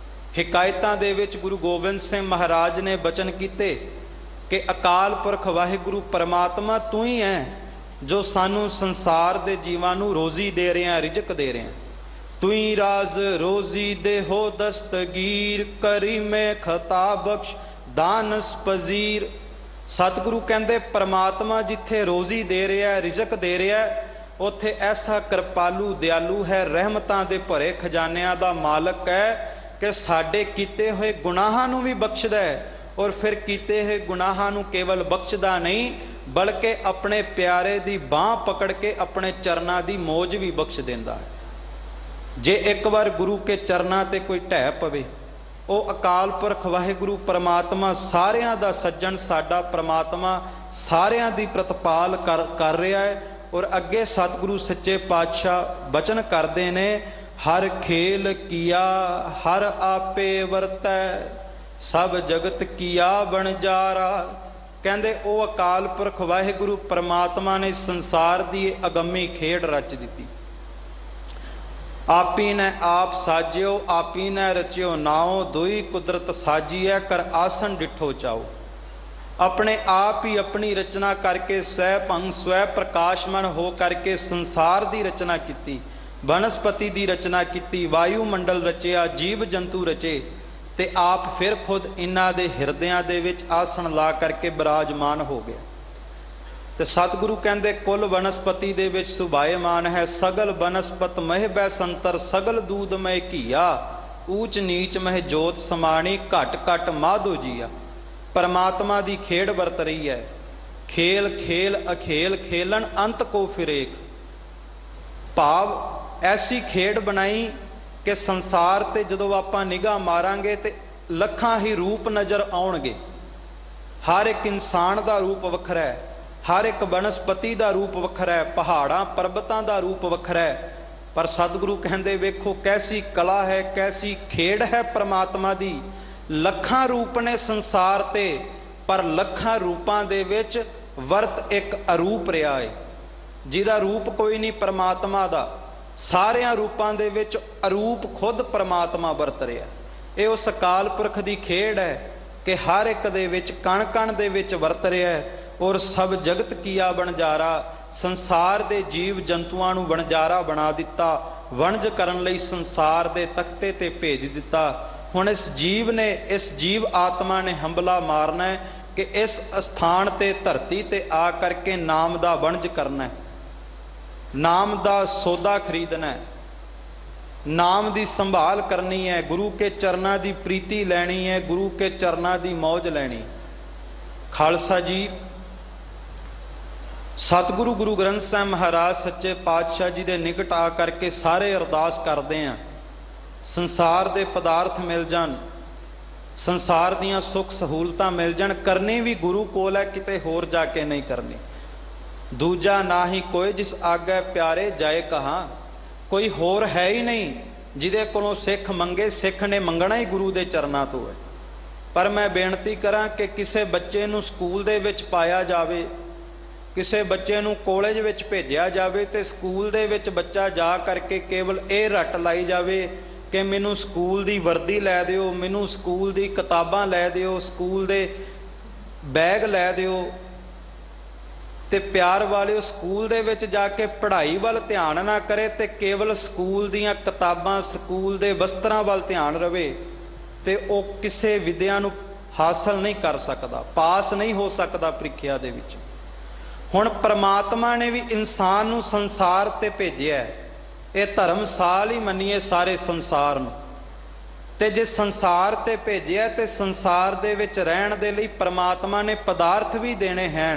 ਹਿਕਾਇਤਾਂ ਦੇ ਵਿੱਚ ਗੁਰੂ ਗੋਬਿੰਦ ਸਿੰਘ ਮਹਾਰਾਜ ਨੇ ਬਚਨ ਕੀਤੇ ਕਿ ਅਕਾਲ ਪੁਰਖ ਵਾਹਿਗੁਰੂ ਪਰਮਾਤਮਾ ਤੂੰ ਹੀ ਹੈ ਜੋ ਸਾਨੂੰ ਸੰਸਾਰ ਦੇ ਜੀਵਾਂ ਨੂੰ ਰੋਜ਼ੀ ਦੇ ਰਿਹਾ, ਰਿਜ਼ਕ ਦੇ ਰਿਹਾ। ਤੂੰ ਹੀ ਰਾਜ਼ ਰੋਜ਼ੀ ਦੇ ਹੋ ਦਸਤਗੀਰ, ਕਰੀ ਮੈਂ ਖਤਾ ਬਖਸ਼ ਦਾਨਸ ਪਜ਼ੀਰ। ਸਤਿਗੁਰੂ ਕਹਿੰਦੇ ਪਰਮਾਤਮਾ ਜਿੱਥੇ ਰੋਜ਼ੀ ਦੇ ਰਿਹਾ, ਰਿਜ਼ਕ ਦੇ ਰਿਹਾ, ਉੱਥੇ ਐਸਾ ਕਿਰਪਾਲੂ ਦਿਆਲੂ ਹੈ, ਰਹਿਮਤਾਂ ਦੇ ਭਰੇ ਖਜ਼ਾਨਿਆਂ ਦਾ ਮਾਲਕ ਹੈ ਕਿ ਸਾਡੇ ਕੀਤੇ ਹੋਏ ਗੁਨਾਹਾਂ ਨੂੰ ਵੀ ਬਖਸ਼ਦਾ ਹੈ। ਔਰ ਫਿਰ ਕੀਤੇ ਹੋਏ ਗੁਨਾਹਾਂ ਨੂੰ ਕੇਵਲ ਬਖਸ਼ਦਾ ਨਹੀਂ, ਬਲਕਿ ਆਪਣੇ ਪਿਆਰੇ ਦੀ ਬਾਂਹ ਪਕੜ ਕੇ ਆਪਣੇ ਚਰਨਾਂ ਦੀ ਮੌਜ ਵੀ ਬਖਸ਼ ਦਿੰਦਾ ਹੈ। ਜੇ ਇੱਕ ਵਾਰ ਗੁਰੂ ਕੇ ਚਰਨਾਂ ਤੇ ਕੋਈ ਢਹਿ ਪਵੇ, ਉਹ ਅਕਾਲ ਪੁਰਖ ਵਾਹਿਗੁਰੂ ਪਰਮਾਤਮਾ ਸਾਰਿਆਂ ਦਾ ਸੱਜਣ, ਸਾਡਾ ਪਰਮਾਤਮਾ ਸਾਰਿਆਂ ਦੀ ਪ੍ਰਤਪਾਲ ਕਰ ਰਿਹਾ ਹੈ। ਔਰ ਅੱਗੇ ਸਤਿਗੁਰੂ ਸੱਚੇ ਪਾਤਸ਼ਾਹ ਬਚਨ ਕਰਦੇ ਨੇ, ਹਰ ਖੇਲ ਕੀਆ ਹਰ ਆਪੇ ਵਰਤੈ, ਸਭ ਜਗਤ ਕੀਆ ਬਣਜਾਰਾ। ਕਹਿੰਦੇ ਉਹ ਅਕਾਲ ਪੁਰਖ ਵਾਹਿਗੁਰੂ ਪਰਮਾਤਮਾ ਨੇ ਸੰਸਾਰ ਦੀ ਅਗੰਮੀ ਖੇਡ ਰਚ ਦਿੱਤੀ। ਆਪੀ ਨੇ ਆਪ ਸਾਜਿਓ, ਆਪੀ ਨੇ ਰਚਿਓ ਨਾਉ, ਦੋਈ ਕੁਦਰਤ ਸਾਜੀਐ ਕਰ ਆਸਨ ਡਿਠੋ ਚਾਓ। ਆਪਣੇ ਆਪ ਹੀ ਆਪਣੀ ਰਚਨਾ ਕਰਕੇ ਸਵੈ ਭੰਗ ਸਵੈ ਪ੍ਰਕਾਸ਼ਮਨ ਹੋ ਕਰਕੇ ਸੰਸਾਰ ਦੀ ਰਚਨਾ ਕੀਤੀ, ਬਨਸਪਤੀ ਦੀ ਰਚਨਾ ਕੀਤੀ, ਵਾਯੂ ਮੰਡਲ ਰਚਿਆ, ਜੀਵ ਜੰਤੂ ਰਚੇ, ਤੇ ਆਪ ਫਿਰ ਖੁਦ ਇਹਨਾਂ ਦੇ ਹਿਰਦਿਆਂ ਦੇ ਵਿੱਚ ਆਸਣ ਲਾ ਕਰਕੇ ਬਿਰਾਜਮਾਨ ਹੋ ਗਿਆ। ਤੇ ਸਤਿਗੁਰੂ ਕਹਿੰਦੇ ਕੁੱਲ ਬਨਸਪਤੀ ਦੇ ਵਿੱਚ ਸੁਭਾਏਮਾਨ ਹੈ, ਸਗਲ ਬਨਸਪਤ ਮਹਿ ਬੈ ਸੰਤਰ, ਸਗਲ ਦੂਧ ਮਹਿ ਘੀਆ, ਊਚ ਨੀਚ ਮਹਿ ਜੋਤ ਸਮਾਣੀ, ਘਟ ਘਟ ਮਾਧੋ ਜੀਆ। ਪਰਮਾਤਮਾ ਦੀ ਖੇਡ ਵਰਤ ਰਹੀ ਹੈ, ਖੇਲ ਖੇਲ ਅਖੇਲ ਖੇਲਣ ਅੰਤ ਕੋ ਫਿਰੇਕ। ਭਾਵ ਐਸੀ ਖੇਡ ਬਣਾਈ ਕਿ ਸੰਸਾਰ ਤੇ ਜਦੋਂ ਆਪਾਂ ਨਿਗਾਹ ਮਾਰਾਂਗੇ ਤੇ ਲੱਖਾਂ ਹੀ ਰੂਪ ਨਜ਼ਰ ਆਉਣਗੇ। ਹਰ ਇੱਕ ਇਨਸਾਨ ਦਾ ਰੂਪ ਵੱਖਰਾ ਹੈ, ਹਰ ਇੱਕ ਬਨਸਪਤੀ ਦਾ ਰੂਪ ਵੱਖਰਾ ਹੈ, ਪਹਾੜਾਂ ਪਰਬਤਾਂ ਦਾ ਰੂਪ ਵੱਖਰਾ ਹੈ। ਪਰ ਸਤਿਗੁਰੂ ਕਹਿੰਦੇ ਵੇਖੋ ਕੈਸੀ ਕਲਾ ਹੈ, ਕੈਸੀ ਖੇਡ ਹੈ ਪਰਮਾਤਮਾ ਦੀ। ਲੱਖਾਂ ਰੂਪ ਨੇ ਸੰਸਾਰ ਤੇ, ਪਰ ਲੱਖਾਂ ਰੂਪਾਂ ਦੇ ਵਿੱਚ ਵਰਤ ਇੱਕ ਅਰੂਪ ਰਿਹਾ ਹੈ, ਜਿਹਦਾ ਰੂਪ ਕੋਈ ਨਹੀਂ ਪਰਮਾਤਮਾ ਦਾ। ਸਾਰਿਆਂ ਰੂਪਾਂ ਦੇ ਵਿੱਚ ਅਰੂਪ ਖੁਦ ਪਰਮਾਤਮਾ ਵਰਤ ਰਿਹਾ। ਇਹ ਉਸ ਅਕਾਲ ਪੁਰਖ ਦੀ ਖੇਡ ਹੈ ਕਿ ਹਰ ਇੱਕ ਦੇ ਵਿੱਚ ਕਣ ਕਣ ਦੇ ਵਿੱਚ ਵਰਤ ਰਿਹਾ ਹੈ। ਔਰ ਸਭ ਜਗਤ ਕੀਆ ਬਣਜਾਰਾ, ਸੰਸਾਰ ਦੇ ਜੀਵ ਜੰਤੂਆਂ ਨੂੰ ਬਣਜਾਰਾ ਬਣਾ ਦਿੱਤਾ, ਵਣਜ ਕਰਨ ਲਈ ਸੰਸਾਰ ਦੇ ਤਖਤੇ ਤੇ ਭੇਜ ਦਿੱਤਾ। ਹੁਣ ਇਸ ਜੀਵ ਨੇ, ਇਸ ਜੀਵ ਆਤਮਾ ਨੇ ਹੰਬਲਾ ਮਾਰਨਾ ਹੈ ਕਿ ਇਸ ਅਸਥਾਨ ਤੇ ਧਰਤੀ ਤੇ ਆ ਕਰਕੇ ਨਾਮ ਦਾ ਵਣਜ ਕਰਨਾ ਹੈ, ਨਾਮ ਦਾ ਸੌਦਾ ਖਰੀਦਣਾ ਹੈ, ਨਾਮ ਦੀ ਸੰਭਾਲ ਕਰਨੀ ਹੈ, ਗੁਰੂ ਕੇ ਚਰਨਾਂ ਦੀ ਪ੍ਰੀਤੀ ਲੈਣੀ ਹੈ, ਗੁਰੂ ਕੇ ਚਰਨਾਂ ਦੀ ਮੌਜ ਲੈਣੀ। ਖਾਲਸਾ ਜੀ, ਸਤਿਗੁਰੂ ਗੁਰੂ ਗ੍ਰੰਥ ਸਾਹਿਬ ਮਹਾਰਾਜ ਸੱਚੇ ਪਾਤਸ਼ਾਹ ਜੀ ਦੇ ਨਿਕਟ ਆ ਕਰਕੇ ਸਾਰੇ ਅਰਦਾਸ ਕਰਦੇ ਆ, ਸੰਸਾਰ ਦੇ ਪਦਾਰਥ ਮਿਲ ਜਾਣ, ਸੰਸਾਰ ਦੀਆਂ ਸੁੱਖ ਸਹੂਲਤਾਂ ਮਿਲ ਜਾਣ। ਕਰਨੀ ਵੀ ਗੁਰੂ ਕੋਲ ਹੈ, ਕਿਤੇ ਹੋਰ ਜਾ ਕੇ ਨਹੀਂ ਕਰਨੀ। ਦੂਜਾ ਨਾ ਹੀ ਕੋਈ ਜਿਸ ਆਗੇ ਪਿਆਰੇ ਜਾਏ ਕਹਾਂ, ਕੋਈ ਹੋਰ ਹੈ ਹੀ ਨਹੀਂ ਜਿਹਦੇ ਕੋਲੋਂ ਸਿੱਖ ਮੰਗੇ। ਸਿੱਖ ਨੇ ਮੰਗਣਾ ਹੀ ਗੁਰੂ ਦੇ ਚਰਨਾਂ ਤੋਂ ਹੈ। पर मैं बेनती करा कि किसी बच्चे नूं स्कूल दे विच पाया जावे, किसी बच्चे नूं कॉलेज विच भेजिया जावे ते स्कूल दे विच बच्चा जा करके केवल ये रट लाई जावे कि मैनू स्कूल दी वर्दी लै दिओ, मैनू स्कूल दी किताबां लै दिओ, स्कूल दे बैग लै दिओ। ते प्यार वालिओ, स्कूल दे विच जाके पढ़ाई वाल ध्यान ना करे ते केवल स्कूल दीआं किताबां, स्कूल दे वस्त्रां वाल ध्यान रवे ते ओ किसी विद्या नूं हासिल नहीं कर सकदा, पास नहीं हो सकदा प्रीखिया दे विच। हुण परमात्मा ने भी इंसान नूं संसार ते भेजिआ, ये धर्मसाल ही मनीए सारे संसार नूं। ते जे संसार ते भेजिआ ते संसार दे विच रहण दे लई परमात्मा ने पदार्थ भी देने हैं।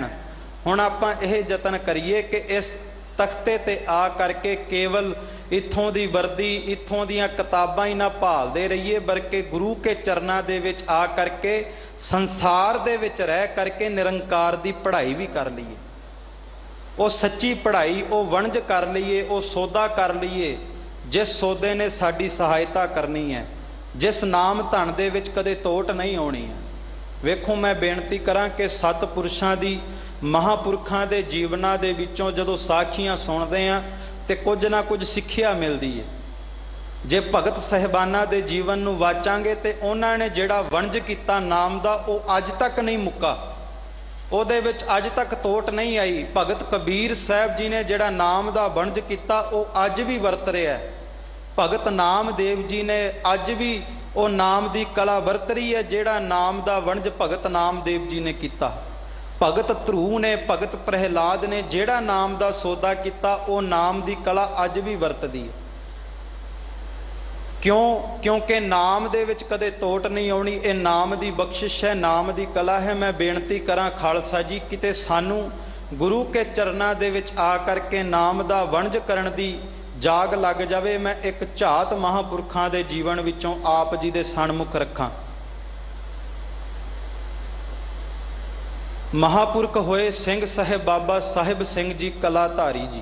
हुण आपां यह यतन करिए कि इस तख्ते ते आ करके केवल इत्थों दी वर्दी, इत्थों दीआं किताबां ही ना भालदे रहिए, बल्कि गुरु के चरनां दे विच आ करके संसार दे विच रह करके निरंकार दी पढ़ाई भी कर लईए। वो सच्ची पढ़ाई, वो वणज कर लईए, वो सौदा कर लईए जिस सौदे ने साडी सहायता करनी है, जिस नाम धन दे विच कदे तोट नहीं आउणी है। वेखो, मैं बेनती करां कि सतपुरुषां दी, महापुरखां दे जीवनां दे विचों जदों साखियां सुणदे आ ते कुछ ना कुछ सिੱਖਿਆ मिलदी है। जे भगत साहिबानां दे जीवन नूं वाचांगे ते उन्हां ने जिहड़ा वणज कीता नाम दा, वो अज तक नहीं मुक्का, ਉਹਦੇ ਵਿੱਚ अज तक तोट नहीं आई। भगत कबीर साहब जी ने जिहड़ा नाम दा वणज कीता, वो अज भी वरत रहा है। भगत नामदेव जी ने अज भी वो नाम दी कला वरत रही है, जिहड़ा नाम दा वणज भगत नामदेव जी ने कीता। भगत ध्रुव ने, भगत प्रहलाद ने जिहड़ा नाम दा सौदा कीता, वो नाम दी कला अज भी वरतदी है। क्यों? क्योंकि नाम दे विच कदे तोट नहीं आउणी। ये नाम दी बख्शिश है, नाम दी कला है। मैं बेनती करां खालसा जी, किते सानू गुरु के चरनां दे विच आ करके नाम दा वणज करन दी जाग लग जावे। मैं एक झात महापुरखां दे जीवन विचों आप जी दे सन्मुख रखां। महापुरख होए सिंह साहिब बाबा साहिब सिंह जी कलाधारी जी,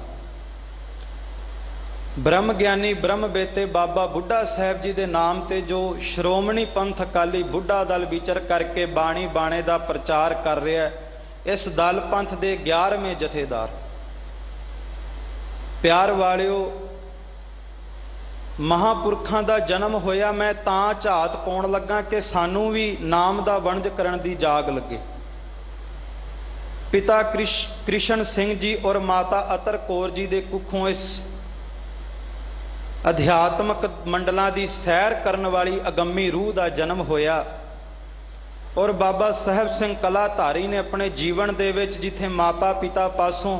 ब्रह्म ज्ञानी ब्रह्म बेते बाबा बुढ़ा साहब जी के नाम ते जो श्रोमणी पंथ अकाली बुढ़ा दल विचर करके बाणी बाणे का प्रचार कर रहा है। इस दल पंथ के 11वें जथेदार। प्यार वालिओ, महापुरखां दा जन्म होया मैं तां झात पाउण लगा कि सानू भी नाम दा वणज करन दी जाग लगे। पिता कृष्ण सिंह जी और माता अतर कौर जी दे कुखों इस अध्यात्मक मंडलों की सैर करने वाली अगम्मी रूह का जन्म होया। और बाबा साहब सिंह कलाधारी ने अपने जीवन दे विच जिथे माता पिता पासों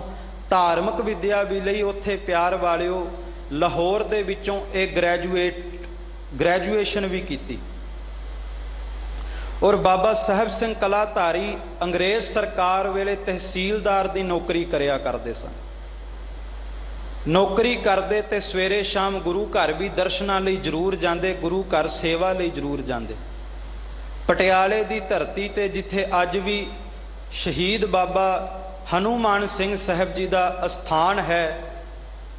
धार्मिक विद्या भी लई, उत्थे प्यार वालिओ लाहौर दे विचों एक ग्रैजुएशन भी की। और बाबा साहब सिंह कलाधारी अंग्रेज सरकार वेले तहसीलदार की नौकरी करिया करते सन। नौकरी करते तो सवेरे शाम गुरु घर भी दर्शनां लई जरूर जाते, गुरु घर सेवा लई जरूर जाते। पटियाले की धरती ते जिथे अज भी शहीद बाबा हनुमान सिंह साहब जी का अस्थान है,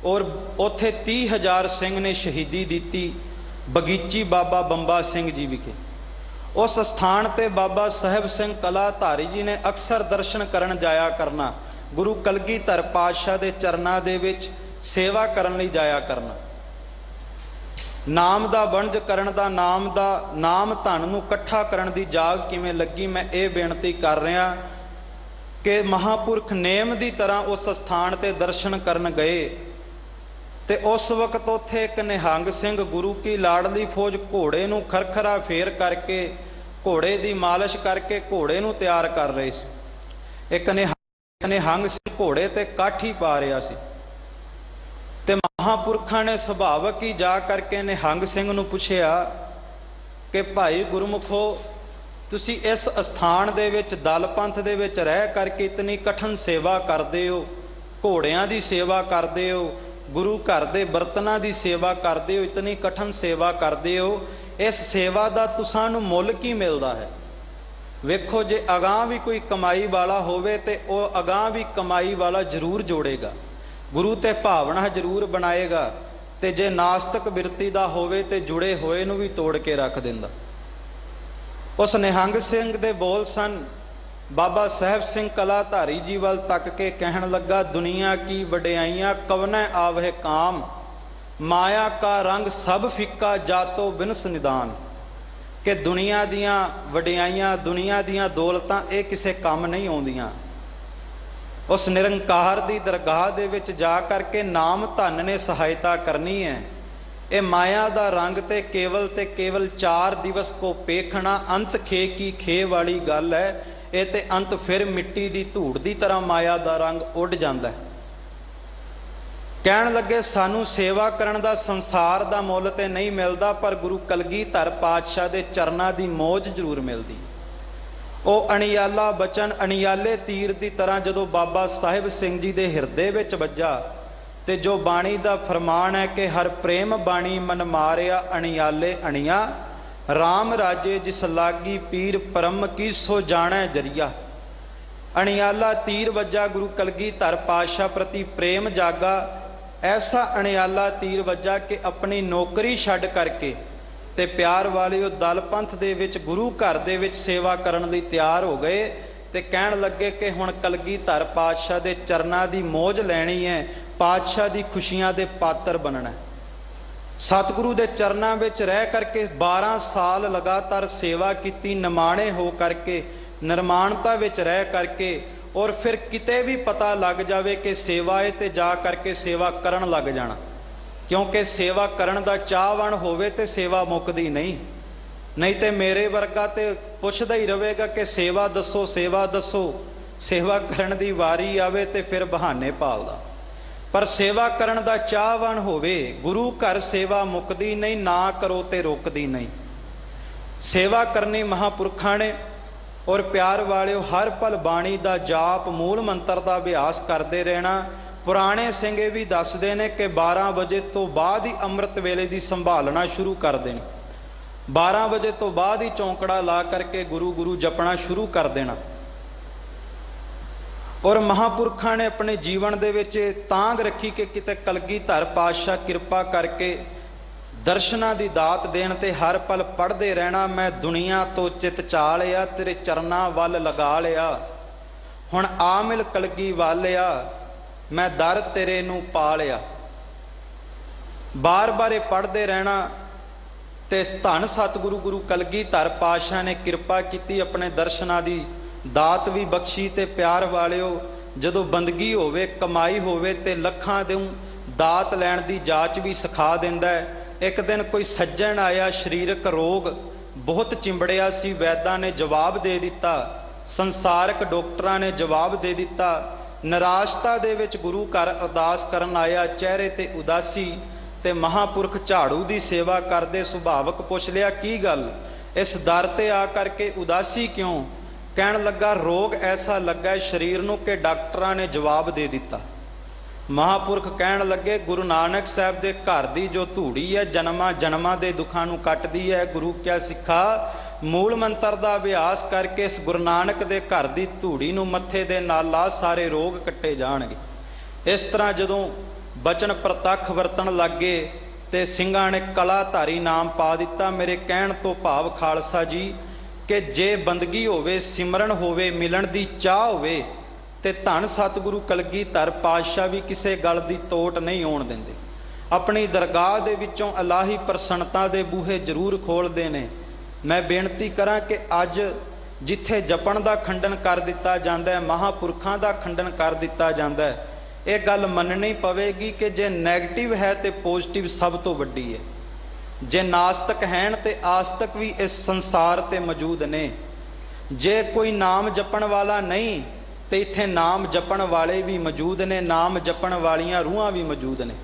और उत्थे 30,000 सिंह ने शहीदी दी। बगीची बाबा बंबा सिंह जी विखे उस स्थान ते बाबा साहब सिंह कलाधारी जी ने अक्सर दर्शन करन जाया करना। गुरु कलगीधर पातशाह दे चरनां दे विच सेवा करन लई जाया करना। नाम दा वणज करन दा, नाम धन नूं इकट्ठा करन दी जाग किवें लगी। मैं ये बेनती कर रहा कि महापुरख नेम दी तरह उस स्थान ते दर्शन करन गए ते उस वक्त उत्थे एक निहंग सिंह गुरु की लाडली फौज घोड़े नूं खरखरा फेर करके, घोड़े की मालिश करके घोड़े नूं तैयार कर रहे सी। एक निहंग सिंह घोड़े ते काठी पा रहा सी ते महापुरखां ने सुभावक ही जा करके निहंग सिंह नूं पुछया कि भाई गुरमुखो, तुसी इस स्थान दे विच दल पंथ दे विच रह करके इतनी कठिन सेवा करदे हो, घोड़ियां दी सेवा करदे हो, गुरु घर दे बर्तनां दी सेवा करदे हो, इतनी कठिन सेवा करदे हो, इस सेवा दा तुसां मुल की मिलदा है? वेखो, जे अगां भी कोई कमाई वाला होवे ते वो अगां भी कमाई वाला जरूर जोड़ेगा, गुरु ते भावना जरूर बनाएगा, ते जे नास्तिक बिरती दा होवे ते जुड़े होए नूं भी तोड़ के रख दिंदा। उस निहंग सिंह दे बोल सन। बाबा साहब सिंह कलाधारी जी वाल तक के कहन लगा, दुनिया की वड्याइयां कवनै आवहे काम, माया का रंग सब फिक्का जातो बिनस निदान। कि दुनिया दियां वड्याइयां, दुनिया दियां दौलतां ये किसे काम नहीं आउंदियां। उस निरंकार दी दरगाह दे विच जा करके नाम धन ने सहायता करनी है। ये माया दा रंग ते केवल 4 दिवस को पेखना, अंत खे की खे वाली गल है। ये ते अंत फिर मिट्टी दी धूड़ दी तरह माया दा रंग उड़ जांदा है। कहण लगे सानू सेवा करन दा संसार दा मुल ते नहीं मिलदा, पर गुरु कलगीधर पातशाह दे चरनां दी मौज जरूर मिलदी। वो अणियाला बचन, अणियाले तीर दी तरह जदों बाबा साहिब सिंह जी दे हिरदे विच वज्जा, ते जो बाणी दा फरमान है कि हर प्रेम बाणी मन मारिया, अणियाले अणिया राम राजे जिस लागी पीर परम की सो जाणै जरिया। अणियाला तीर वज्जा, गुरु कलगीधर पातशाह प्रति प्रेम जागा। ऐसा अणियाला तीर वज्जा कि अपनी नौकरी छड्ड करके ते प्यार वाले दल पंथ दे विच गुरु घर दे विच सेवा करन लई तैयार हो गए। ते कहण लगे कि हुण कलगीधर पातशाह दे चरनां दी मौज लैणी है, पातशाह दी खुशियां दे पात्र बनना। सतगुरु दे चरनां विच रह करके 12 साल लगातार सेवा की, निमाणे हो करके, निर्माणता विच रह करके, और फिर किते भी पता लग जावे कि सेवा है ते जा करके सेवा करन लग जाना। क्योंकि सेवा करन दा चाहवान होवे ते सेवा मुकदी नहीं ते मेरे वर्गा ते पुछदा ही रहेगा कि सेवा दसो, सेवा दसो। सेवा करन दी वारी आवे ते फिर बहाने भालदा। पर सेवा करन दा चाहवान होवे, गुरु घर सेवा मुकदी नहीं, ना करो ते रोकदी नहीं। सेवा करनी महापुरखां ने, और प्यार वालिओ हर पल बाणी दा जाप, मूल मंत्र दा अभ्यास करते रहना। पुराने सिंगे भी दसदे ने कि 12 बजे तो बाद ही अमृत वेले दी संभालना शुरू कर देनी। 12 बजे तो बाद ही चौंकड़ा ला करके गुरु गुरु जपना शुरू कर देना। और महापुरखां ने अपने जीवन दे विच तांग रखी कि किते कलगीधर पातशाह किरपा करके दर्शनां दी दात देण ते हर पल पढ़दे रहना। मैं दुनिया तो चित चा लिया, तेरे चरनां वल लगा लिया, हुण आ मिल कलगी वालिया, मैं दर तेरे नूं पा लिया। बार बार पढ़ते रहना। ते धन सतगुरु गुरु कलगीधर पातशाह ने किरपा की, अपने दर्शनां दी दात भी बख्शी। ते प्यार वालिओ जदों बंदगी होवे, कमाई होवे ते लखां दे दात लैण दी जाच भी सिखा दिंदा है। एक दिन कोई सज्जन आया, शरीरक रोग बहुत चिंबड़िया सी, वैद्यां ने जवाब दे दिता, संसारक डॉक्टरां ने जवाब दे दिता। निराशता दे विच गुरु घर अरदास करन आया, चेहरे ते उदासी। ते महापुरख झाड़ू दी सेवा करदे सुभावक पुछ लिया, की गल इस दर ते आ करके उदासी क्यों? कहण लगा, रोग ऐसा लगा शरीर नूं कि डॉक्टरां ने जवाब दे दिता। महापुरख कहण लगे, गुरु नानक साहब दे घर दी जो धूड़ी है, जन्मां जन्मां दे दुखां नूं कटदी है। गुरु क्या सिखा, मूल मंत्र दा अभ्यास करके इस गुरु नानक दे घर दी धूड़ी नूं मत्थे दे नाल ला, सारे रोग कट्टे जाणगे। इस तरह जदों बचन प्रतख वरतन लग गए ते ਸਿੰਘਾਂ ने कलाधारी नाम पा दिता। मेरे कहण तो भाव खालसा जी कि जे बंदगी होवे, सिमरन होवे, मिलन दी चाह होवे ते धन सतगुरु कलगीधर पातशाह भी किसी गल की तोट नहीं आउण दिंदे। अपनी दरगाह दे विचों अलाही प्रसन्नता दे बूहे जरूर खोलते हैं। मैं बेनती करा कि अज जिथे जपण का खंडन कर दिता जाता है, महापुरखां का खंडन कर दिता जाता है, ये गल मननी पवेगी कि जे नैगेटिव है तो पॉजिटिव सब तो वड्डी है। जे नास्तिक हैं तो आस्तिक भी इस संसार ते मौजूद ने। जे कोई नाम जपण वाला नहीं तो इत्थे नाम जपण वाले भी मौजूद ने, नाम जपण वालियां रूहां भी मौजूद ने।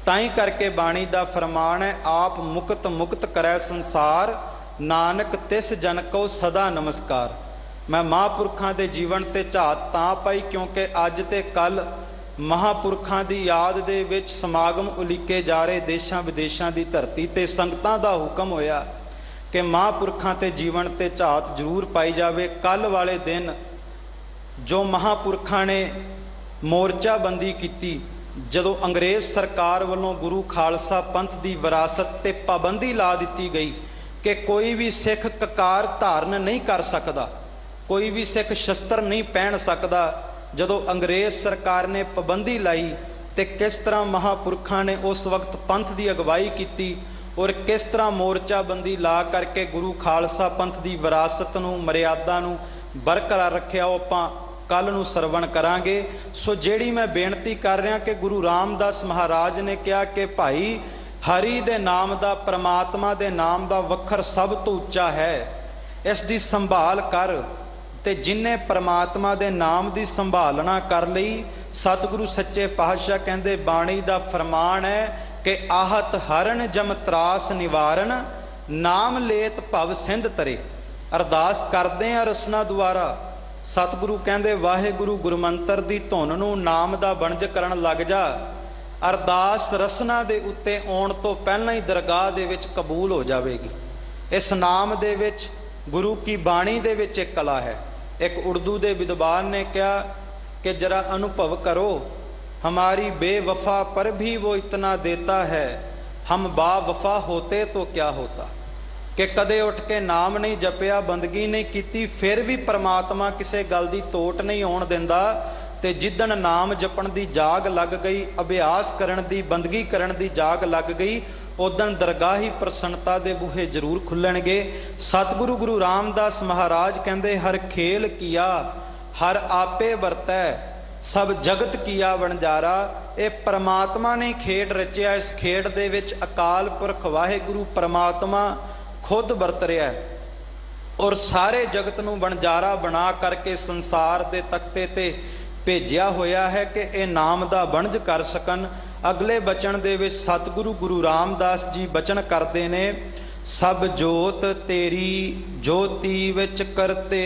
ताई करके बाणी दा फरमान है, आप मुक्त मुक्त करै संसार, नानक तिस जन को सदा नमस्कार। मैं महापुरखां दे जीवन ते झात तां पाई क्योंकि अज ते कल महापुरखां दी याद दे विच समागम उलीके जा रहे देशां विदेशां दी धरती ते संगतां दा हुक्म होया कि महापुरखां ते जीवन ते झात जरूर पाई जावे। कल वाले दिन जो महापुरखां ने मोर्चाबंदी की, जदों अंग्रेज़ सरकार वालों गुरु खालसा पंथ की विरासत ते पाबंदी ला दी गई कि कोई भी सिख ककार धारण नहीं कर सकता, कोई भी सिख शस्त्र नहीं पहन सकता। जदों अंग्रेज सरकार ने पाबंदी लाई तो किस तरह महापुरखों ने उस वक्त पंथ की अगवाई की और किस तरह मोर्चाबंदी ला करके गुरु खालसा पंथ की विरासत नूं मर्यादा नूं बरकरार रखिया, वो आपां कल नूं सरवण करांगे। सो जिहड़ी मैं बेनती कर रहा कि गुरु रामदास महाराज ने कहा कि भाई हरि दे नाम दा, परमात्मा दे नाम दा वखर सब तो उच्चा है, इस दी संभाल कर। ते जिन्ने परमात्मा दे नाम दी संभालना कर लई, सतगुरु सच्चे पातशाह कहंदे बाणी दा फरमान है कि आहत हरण जम त्रास निवारण, नाम लेत भव सिंध तरे। अरदास करदे आ रसना द्वारा। सतगुरु कहंदे वाहेगुरु गुरमंतर दी धुन नूं नाम दा वणज करन लग जा। अरदास रसना दे उत्ते आउण तो पहलां ही दरगाह दे विच कबूल हो जावेगी। इस नाम दे विच गुरु की बाणी दे विच एक कला है। एक उर्दू दे विद्वान ने कहा कि जरा अनुभव करो, हमारी बेवफा पर भी वो इतना देता है, हम बावफा होते तो क्या होता। कि कदे उठ के नाम नहीं जपिया, बंदगी नहीं की, फिर भी परमात्मा किसी गल की तोट नहीं आउण दिंदा। ते जिदन नाम जपण दी जाग लग गई, अभ्यास करन दी, बंदगी करन दी जाग लग गई, उदन दरगाही प्रसन्नता दे बूहे जरूर खुलणगे। सतगुरु गुरु रामदास महाराज कहंदे हर खेल किया हर आपे वरतै, सब जगत किया वणजारा। ये परमात्मा ने खेड रचिया। इस खेड दे विच अकाल पुरख वाहेगुरु परमात्मा खुद वरत रहा है और सारे जगत नूं वणजारा बना करके संसार दे तख्ते ते भेजिया होया है कि ये नाम दा वणज कर सकन। अगले बचन दे विच सतगुरु गुरु रामदास जी बचन करते ने, सब जोत तेरी ज्योति विच करते,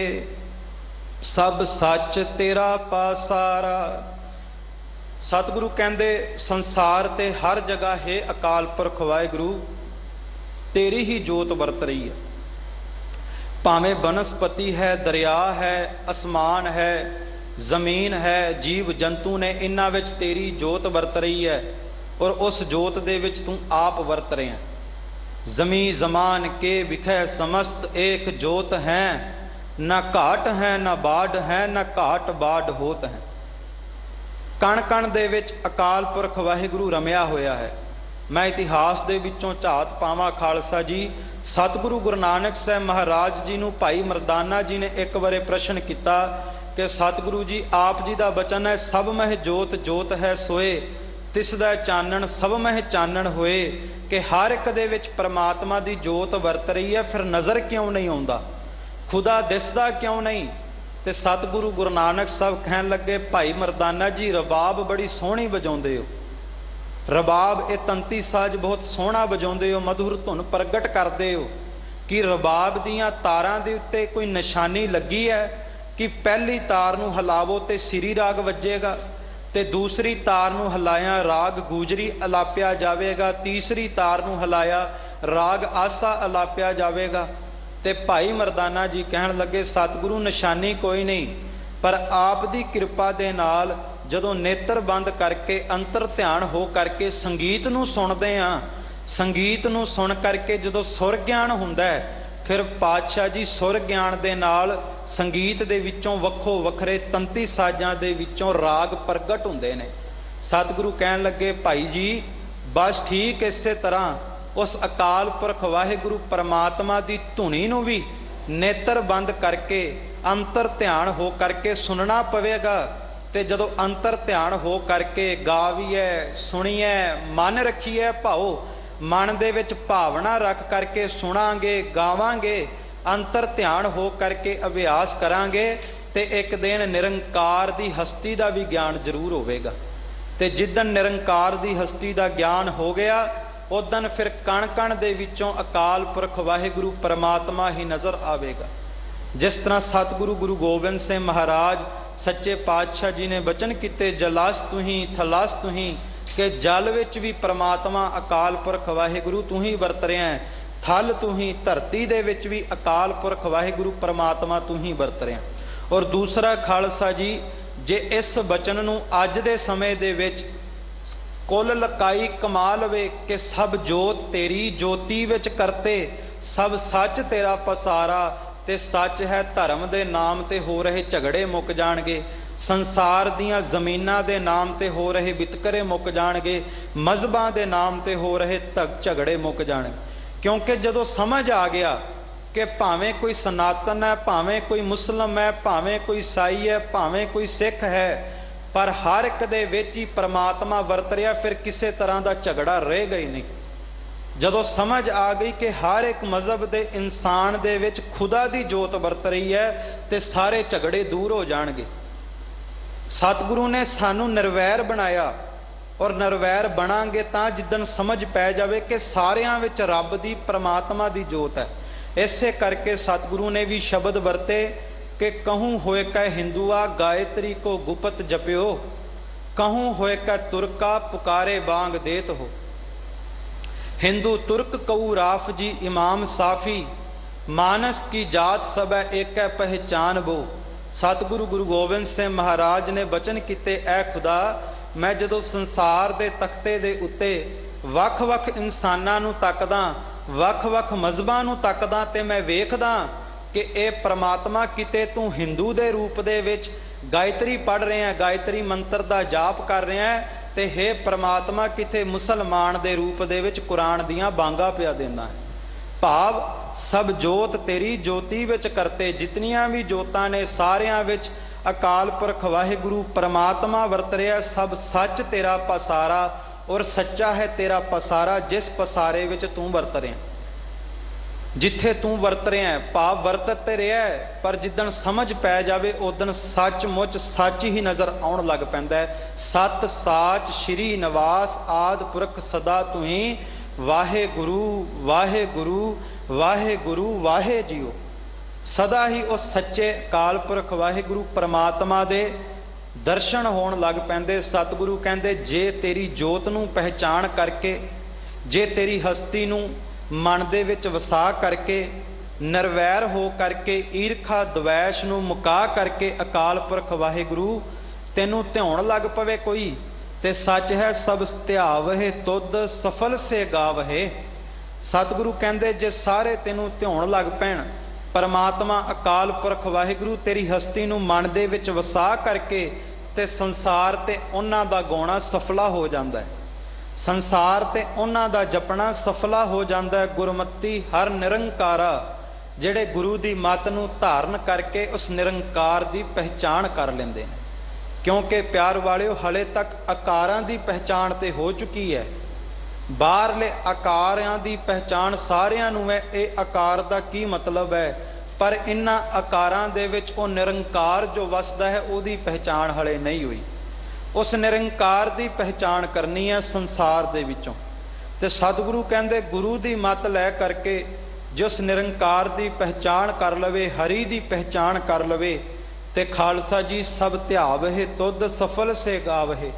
सब सच तेरा पासारा। सतगुरु कहंदे संसार ते हर जगह है अकाल पुरख वाहिगुरु तेरी ही जोत वरत रही है। भावें बनस्पति है, दरिया है, आसमान है, जमीन है, जीव जंतु ने, इन्हां विच तेरी जोत वरत रही है और उस जोत दे विच तू आप वरत रहे हैं। जमी जमान के विखै समस्त एक जोत हैं, न घाट है न बाढ़ है, न घाट बाढ़ होत है। कण कण दे विच अकाल पुरख वाहिगुरु रमिया होया है। मैं इतिहास दे विचों झात पावां खालसा जी, सतगुरु गुरु नानक साहब महाराज जी नूं भाई मरदाना जी ने एक बारे प्रश्न किया कि सतगुरु जी आप जी का बचन है, सब मह जोत जोत है सोए, तिसदा चानण सब मह चानण होए। कि हर एक दे विच परमात्मा की जोत वरत रही है, फिर नज़र क्यों नहीं आउंदा, खुदा दिसदा क्यों नहीं। तो सतगुरु गुरु नानक साहब कहन लगे भाई मरदाना जी रबाब बड़ी सोहनी बजाउंदे हो, रबाब ये तंती साज बहुत सोहना बजाउंदे हो, मधुर धुन प्रगट करते हो। कि रबाब दियां तारां दे उत्ते कोई निशानी लगी है कि पहली तार नूं हिलावो तो सिरी राग वजेगा, तो दूसरी तार नूं हिलाया राग गुजरी अलापिया जाएगा, तीसरी तार नूं हिलाया राग आसा अलापिया जाएगा। तो भाई मरदाना जी कहन लगे सतगुरु निशानी कोई नहीं, पर आप दी कृपा दे नाल जदों नेत्र बंद करके अंतर ध्यान हो करके संगीत नूं सुनदे आ, संगीत नूं सुन करके जदों सुर ज्ञान हुंदा है, फिर पातशाह जी सुर ज्ञान दे नाल संगीत दे विचों वखो वखरे तंती साजां दे विचों राग प्रगट हुंदे ने। सतगुरु कहन लगे भाई जी बस ठीक इसे तरह उस अकाल पुरख वाहिगुरु परमात्मा दी धुनी नूं भी नेत्र बंद करके अंतर ध्यान हो करके सुनना पवेगा। ते जदों अंतर ध्यान हो करके गावीए सुनीए मन रखीए भाओ, मन दे विच भावना रख करके सुनांगे गावांगे, अंतर ध्यान हो करके अभ्यास करांगे, ते एक दिन निरंकार दी हस्ती दा भी ज्ञान जरूर होवेगा। ते जिदन निरंकार दी हस्ती दा ज्ञान हो गया उदन फिर कण कण दे विचों अकाल पुरख वाहिगुरु परमात्मा ही नज़र आवेगा। जिस तरह सतगुरु गुरु गोबिंद सिंह महाराज सच्चे पातशाह जी ने बचन किते जलास तू ही थलास तू ही, कि जल विच भी परमात्मा अकाल पुरख वाहिगुरु तू ही वरत रहा है, थल तू ही, धरती दे विच भी अकाल पुरख वाहिगुरु परमात्मा तू ही वरत रहा। और दूसरा खालसा जी जे इस बचन नूं अज दे समय दे विच कुल लकाई कमा लवे कि सब जोत तेरी ज्योति विच करते, सब सच तेरा पसारा। ते सच है धर्म दे नाम ते हो रहे झगड़े मुक जाणगे। संसार दियां जमीनां दे नाम ते हो रहे वितकरे मुक जाणगे। मजहबां दे नाम ते हो रहे झगड़े मुक जाणगे। क्योंकि जदों समझ आ गया कि भावें कोई सनातन है, भावें कोई मुस्लिम है, भावें कोई ईसाई है, भावें कोई सिख है, पर हर एक दे विच ही परमात्मा वरत रहा, फिर किसी तरह का झगड़ा रहेगा ही नहीं। जदों समझ आ गई कि हर एक मजहब के इंसान दे विच खुदा दी जोत वरत रही है, तो सारे झगड़े दूर हो जाणगे। सतगुरु ने सानू निर्वैर बनाया, और निर्वैर बनांगे तां जिद्दन समझ पै जावे कि सारियां विच रब दी परमात्मा दी जोत है। इसे करके सतगुरु ने भी शब्द वरते कि कहूँ होए कै हिंदुआ गायत्री को गुपत जप्यो, कहूँ होए कै तुर्का पुकारे बांग देत हो। हिंदू तुर्क कऊ राफ जी इमाम साफी, मानस की जात सब है एक है पहचान बो। सतगुरु गुरु गोबिंद सिंह महाराज ने बचन किते, ऐ खुदा मैं जदों संसार दे तख्ते दे उत्ते वख वख इंसानां नूं तकदा, वख वख मजहबां नूं तकदा, ते मैं वेखदा कि ये परमात्मा किते तू हिंदू दे रूप दे विच गायत्री पढ़ रहे हैं, गायत्री मंत्र दा जाप कर रहे हैं, ते हे परमात्मा किते मुसलमान दे रूप दे विच कुरान दियां बांगा पिया देना है। भाव सब जोत तेरी ज्योति विच करते, जितनियां भी जोतां ने सारियां विच अकाल पुरख वाहिगुरु परमात्मा वरत रहा। सब सच तेरा पसारा, और सच्चा है तेरा पसारा जिस पसारे विच तू वरत रहा, जिथे तू वरत रहा है। भाव वरत ते रहा है, पर जिदन समझ पै जावे उदन सचमुच सच ही नज़र आउण लग पैंदा है। सत साच श्री निवास आद पुरख सदा तुही, वाहे गुरु वाहे गुरु वाहे गुरु वाहे जियो। सदा ही उस सच्चे काल पुरख वाहिगुरु परमात्मा दे दर्शन होण लग पैंदे। सतगुरु कहंदे जे तेरी जोत नूं पहचान करके, जे तेरी हस्ती नूं मन दे विच वसा करके, निर्वैर हो करके, ईरखा द्वैश नूं मुका करके अकाल पुरख वाहिगुरु तैनूं ध्याउण लग पवे कोई, ते सच है सब ध्यावहे तुद सफल से गावहे। सतगुरु कहंदे जे सारे तैनूं ध्याउण लग पैण, परमात्मा अकाल पुरख वाहिगुरु तेरी हस्ती नूं मन दे विच वसा करके, ते संसार ते उन्हां दा गाउणा सफला हो जांदा है, संसार ते उन्हां दा जपना सफला हो जांदा है। गुरमती हर निरंकारा, जिहड़े गुरु दी मत नूं धारण करके उस निरंकार दी पहचान कर लैंदे ने। क्योंकि प्यार वालिओ हले तक आकारां दी पहचान ते हो चुकी है, बाहरले आकारां दी पहचान सारियां नूं है। ये आकार दा की मतलब है, पर इन्हां आकारां दे विच ओ निरंकार जो वसदा है उहदी पहचान हले नहीं हुई। उस निरंकार दी पहचान करनी है संसार दे विचों। ते सतगुरु कहंदे गुरु दी मत लै करके जिस निरंकार दी पहचान कर लवे, हरि दी पहचान कर लवे, ते खालसा जी सब ध्यावहे तुद सफल से गावहे।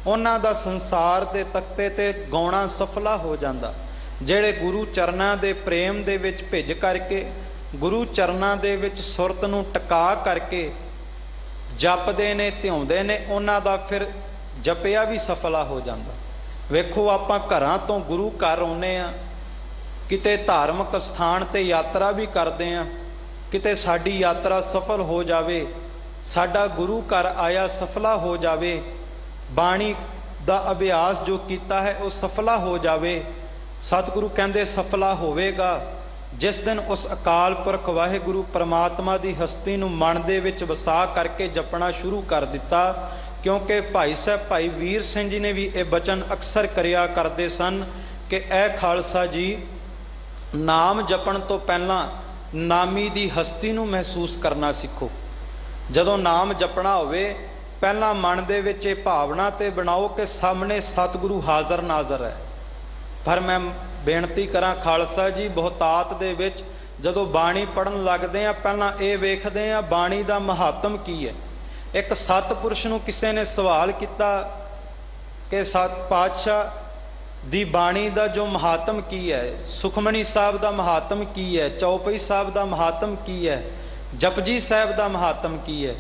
उन्हां दा संसार दे तख्ते ते गाउणा सफला हो जांदा। जिहड़े गुरु चरनां दे प्रेम दे विच भिज करके, गुरु चरनां दे विच सुरत नूं टका करके जपदे ने, ध्याउंदे ने, उन्हां दा फिर जपिया भी सफला हो जांदा। वेखो आपां घरां तो गुरु घर आउंदे आ, किते धार्मिक स्थान ते यात्रा भी करदे आ, किते साडी यात्रा सफल हो जावे, साडा गुरु घर आया सफला हो जावे, बाणी दा अभ्यास जो कीता है वो सफला हो जावे। सतगुरु कहंदे सफला होवेगा जिस दिन उस अकाल पुरख वाहिगुरु परमात्मा दी हस्ती नूं मन दे विच वसा करके जपना शुरू कर दिता। क्योंकि भाई साहब भाई वीर सिंह जी ने भी ये बचन अक्सर करिया करते सन कि ए खालसा जी, नाम जपण तो पहला नामी दी हस्ती नूं महसूस करना सीखो। जदों नाम जपना होवे पहला मन दे विच ये भावना ते बनाओ कि सामने सतगुरु हाज़र नाज़र है। पर मैं बेनती करा खालसा जी, बहुतात दे विच जदों बाणी पढ़न लगदे आ पहला ये वेखदे आ बाणी दा महात्म की है। एक सतपुरुष नूं किसी ने सवाल किया कि सत पातशाह दी बाणी दा जो महात्म की है, सुखमनी साहब दा महात्म की है, चौपई साहब दा महात्म की है, जपजी साहब दा महात्म की है।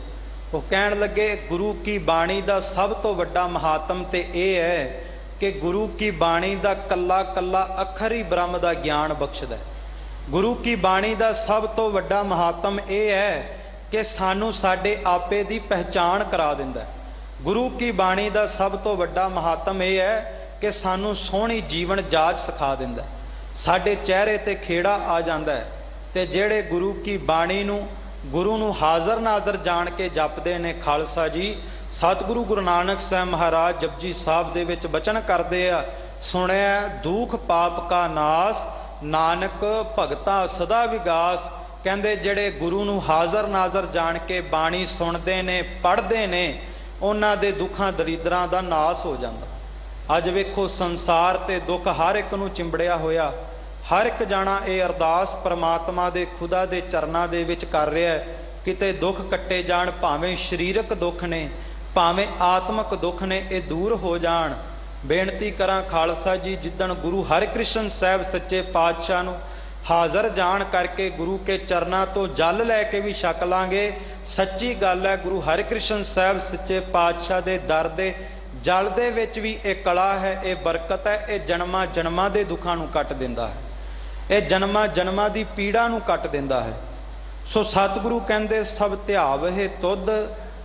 वो कहण लगे गुरु की बाणी दा सब तो वड्डा महात्म ते यह है कि गुरु की बाणी दा कला कला अखर ही ब्रह्म दा ज्ञान बख्शदा है। ਗੁਰੂ ਕੀ ਬਾਣੀ ਦਾ ਸਭ ਤੋਂ ਵੱਡਾ ਮਹਾਤਮ ਇਹ ਹੈ ਕਿ ਸਾਨੂੰ ਸਾਡੇ ਆਪੇ ਦੀ ਪਹਿਚਾਣ ਕਰਾ ਦਿੰਦਾ ਹੈ। ਗੁਰੂ ਕੀ ਬਾਣੀ ਦਾ ਸਭ ਤੋਂ ਵੱਡਾ ਮਹਾਤਮ ਇਹ ਹੈ ਕਿ ਸਾਨੂੰ ਸੋਹਣੀ ਜੀਵਨ ਜਾਚ ਸਿਖਾ ਦਿੰਦਾ ਹੈ। ਸਾਡੇ ਚਿਹਰੇ ਤੇ ਖੇੜਾ ਆ ਜਾਂਦਾ ਹੈ। ਤੇ ਜਿਹੜੇ ਗੁਰੂ ਕੀ ਬਾਣੀ ਨੂੰ, ਗੁਰੂ ਨੂੰ ਹਾਜ਼ਰ ਨਾਜ਼ਰ ਜਾਣ ਕੇ ਜਪਦੇ ਨੇ, ਖਾਲਸਾ ਜੀ, ਸਤਿਗੁਰੂ ਗੁਰੂ ਨਾਨਕ ਸਾਹਿਬ ਮਹਾਰਾਜ ਜਪਜੀ ਸਾਹਿਬ ਦੇ ਵਿੱਚ ਬਚਨ ਕਰਦੇ ਆ, ਸੁਣਿਆ ਦੁਖ ਪਾਪ ਕਾ ਨਾਸ, ਨਾਨਕ ਭਗਤਾ ਸਦਾ ਵਿਗਾਸ। ਕਹਿੰਦੇ ਜਿਹੜੇ ਗੁਰੂ ਨੂੰ ਹਾਜ਼ਰ ਨਾਜ਼ਰ ਜਾਣ ਕੇ ਬਾਣੀ ਸੁਣਦੇ ਨੇ, ਪੜ੍ਹਦੇ ਨੇ, ਉਹਨਾਂ ਦੇ ਦੁੱਖਾਂ ਦਰਿਦਰਾਂ ਦਾ ਨਾਸ ਹੋ ਜਾਂਦਾ। ਅੱਜ ਵੇਖੋ ਸੰਸਾਰ ਤੇ ਦੁੱਖ ਹਰ ਇੱਕ ਨੂੰ ਚਿੰਬੜਿਆ ਹੋਇਆ। ਹਰ ਇੱਕ ਜਾਣਾ ਇਹ ਅਰਦਾਸ ਪਰਮਾਤਮਾ ਦੇ ਖੁਦਾ ਦੇ ਚਰਨਾਂ ਦੇ ਵਿੱਚ ਕਰ ਰਿਹਾ ਹੈ, ਕਿਤੇ ਦੁੱਖ ਕੱਟੇ ਜਾਣ, ਭਾਵੇਂ ਸਰੀਰਕ ਦੁੱਖ ਨੇ, ਭਾਵੇਂ ਆਤਮਿਕ ਦੁੱਖ ਨੇ, ਇਹ ਦੂਰ ਹੋ ਜਾਣ। ਬੇਨਤੀ ਕਰਾਂ ਖਾਲਸਾ ਜੀ, ਜਿੱਦਣ ਗੁਰੂ ਹਰਿਕ੍ਰਿਸ਼ਨ ਸਾਹਿਬ ਸੱਚੇ ਪਾਤਸ਼ਾਹ ਨੂੰ ਹਾਜ਼ਰ ਜਾਣ ਕਰਕੇ ਗੁਰੂ ਕੇ ਚਰਨਾਂ ਤੋਂ ਜਲ ਲੈ ਕੇ ਵੀ ਛਕ ਲਾਂਗੇ। ਸੱਚੀ ਗੱਲ ਹੈ, ਗੁਰੂ ਹਰਿਕ੍ਰਿਸ਼ਨ ਸਾਹਿਬ ਸੱਚੇ ਪਾਤਸ਼ਾਹ ਦੇ ਦਰ ਦੇ ਜਲ ਦੇ ਵਿੱਚ ਵੀ ਇਹ ਕਲਾ ਹੈ, ਇਹ ਬਰਕਤ ਹੈ। ਇਹ ਜਨਮਾਂ ਜਨਮਾਂ ਦੇ ਦੁੱਖਾਂ ਨੂੰ ਕੱਟ ਦਿੰਦਾ ਹੈ, ਇਹ ਜਨਮਾਂ ਜਨਮਾਂ ਦੀ ਪੀੜਾ ਨੂੰ ਕੱਟ ਦਿੰਦਾ ਹੈ। ਸੋ ਸਤਿਗੁਰੂ ਕਹਿੰਦੇ ਸਭ ਧਿਆਵਹਿ ਤੁਧ,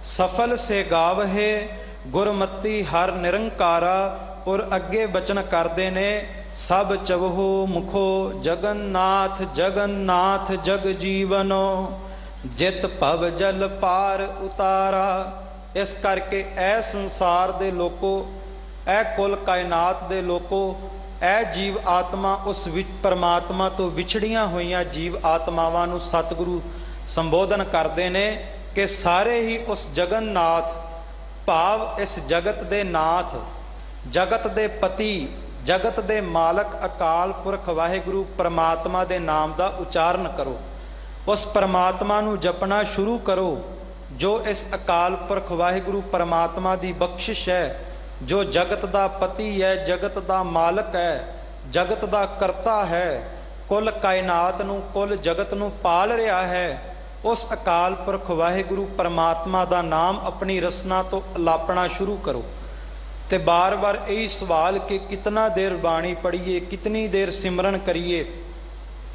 ਸਫਲ ਸੇ ਗਾਵਹਿ, ਗੁਰਮਤੀ ਹਰ ਨਿਰੰਕਾਰਾ। ਔਰ ਅੱਗੇ ਬਚਨ ਕਰਦੇ ਨੇ, ਸਭ ਚਵਹੁ ਮੁਖੋ ਜਗਨਨਾਥ, ਜਗਨਨਾਥ ਜਗ ਜੀਵਨੋ, ਜਿਤ ਭਵ ਜਲ ਪਾਰ ਉਤਾਰਾ। ਇਸ ਕਰਕੇ ਐ ਸੰਸਾਰ ਦੇ ਲੋਕੋ, ਐ ਕੁੱਲ ਕਾਇਨਾਤ ਦੇ ਲੋਕੋ, ਐ ਜੀਵ ਆਤਮਾ ਉਸ ਵਿੱਚ ਪਰਮਾਤਮਾ ਤੋਂ ਵਿਛੜੀਆਂ ਹੋਈਆਂ ਜੀਵ ਆਤਮਾਵਾਂ ਨੂੰ ਸਤਿਗੁਰੂ ਸੰਬੋਧਨ ਕਰਦੇ ਨੇ ਕਿ ਸਾਰੇ ਹੀ ਉਸ ਜਗਨਨਾਥ, ਭਾਵ ਇਸ ਜਗਤ ਦੇ ਨਾਥ, ਜਗਤ ਦੇ ਪਤੀ, ਜਗਤ ਦੇ ਮਾਲਕ ਅਕਾਲ ਪੁਰਖ ਵਾਹਿਗੁਰੂ ਪਰਮਾਤਮਾ ਦੇ ਨਾਮ ਦਾ ਉਚਾਰਨ ਕਰੋ। ਉਸ ਪਰਮਾਤਮਾ ਨੂੰ ਜਪਣਾ ਸ਼ੁਰੂ ਕਰੋ ਜੋ ਇਸ ਅਕਾਲ ਪੁਰਖ ਵਾਹਿਗੁਰੂ ਪਰਮਾਤਮਾ ਦੀ ਬਖਸ਼ਿਸ਼ ਹੈ, ਜੋ ਜਗਤ ਦਾ ਪਤੀ ਹੈ, ਜਗਤ ਦਾ ਮਾਲਕ ਹੈ, ਜਗਤ ਦਾ ਕਰਤਾ ਹੈ, ਕੁੱਲ ਕਾਇਨਾਤ ਨੂੰ, ਕੁੱਲ ਜਗਤ ਨੂੰ ਪਾਲ ਰਿਹਾ ਹੈ। ਉਸ ਅਕਾਲ ਪੁਰਖ ਵਾਹਿਗੁਰੂ ਪਰਮਾਤਮਾ ਦਾ ਨਾਮ ਆਪਣੀ ਰਸਨਾ ਤੋਂ ਅਲਾਪਣਾ ਸ਼ੁਰੂ ਕਰੋ। ਤੇ ਬਾਰ-ਬਾਰ ਇਹੀ ਸਵਾਲ ਕਿ ਕਿਤਨਾ ਦੇਰ ਬਾਣੀ ਪੜ੍ਹੀਏ, ਕਿਤਨੀ ਦੇਰ ਸਿਮਰਨ ਕਰੀਏ।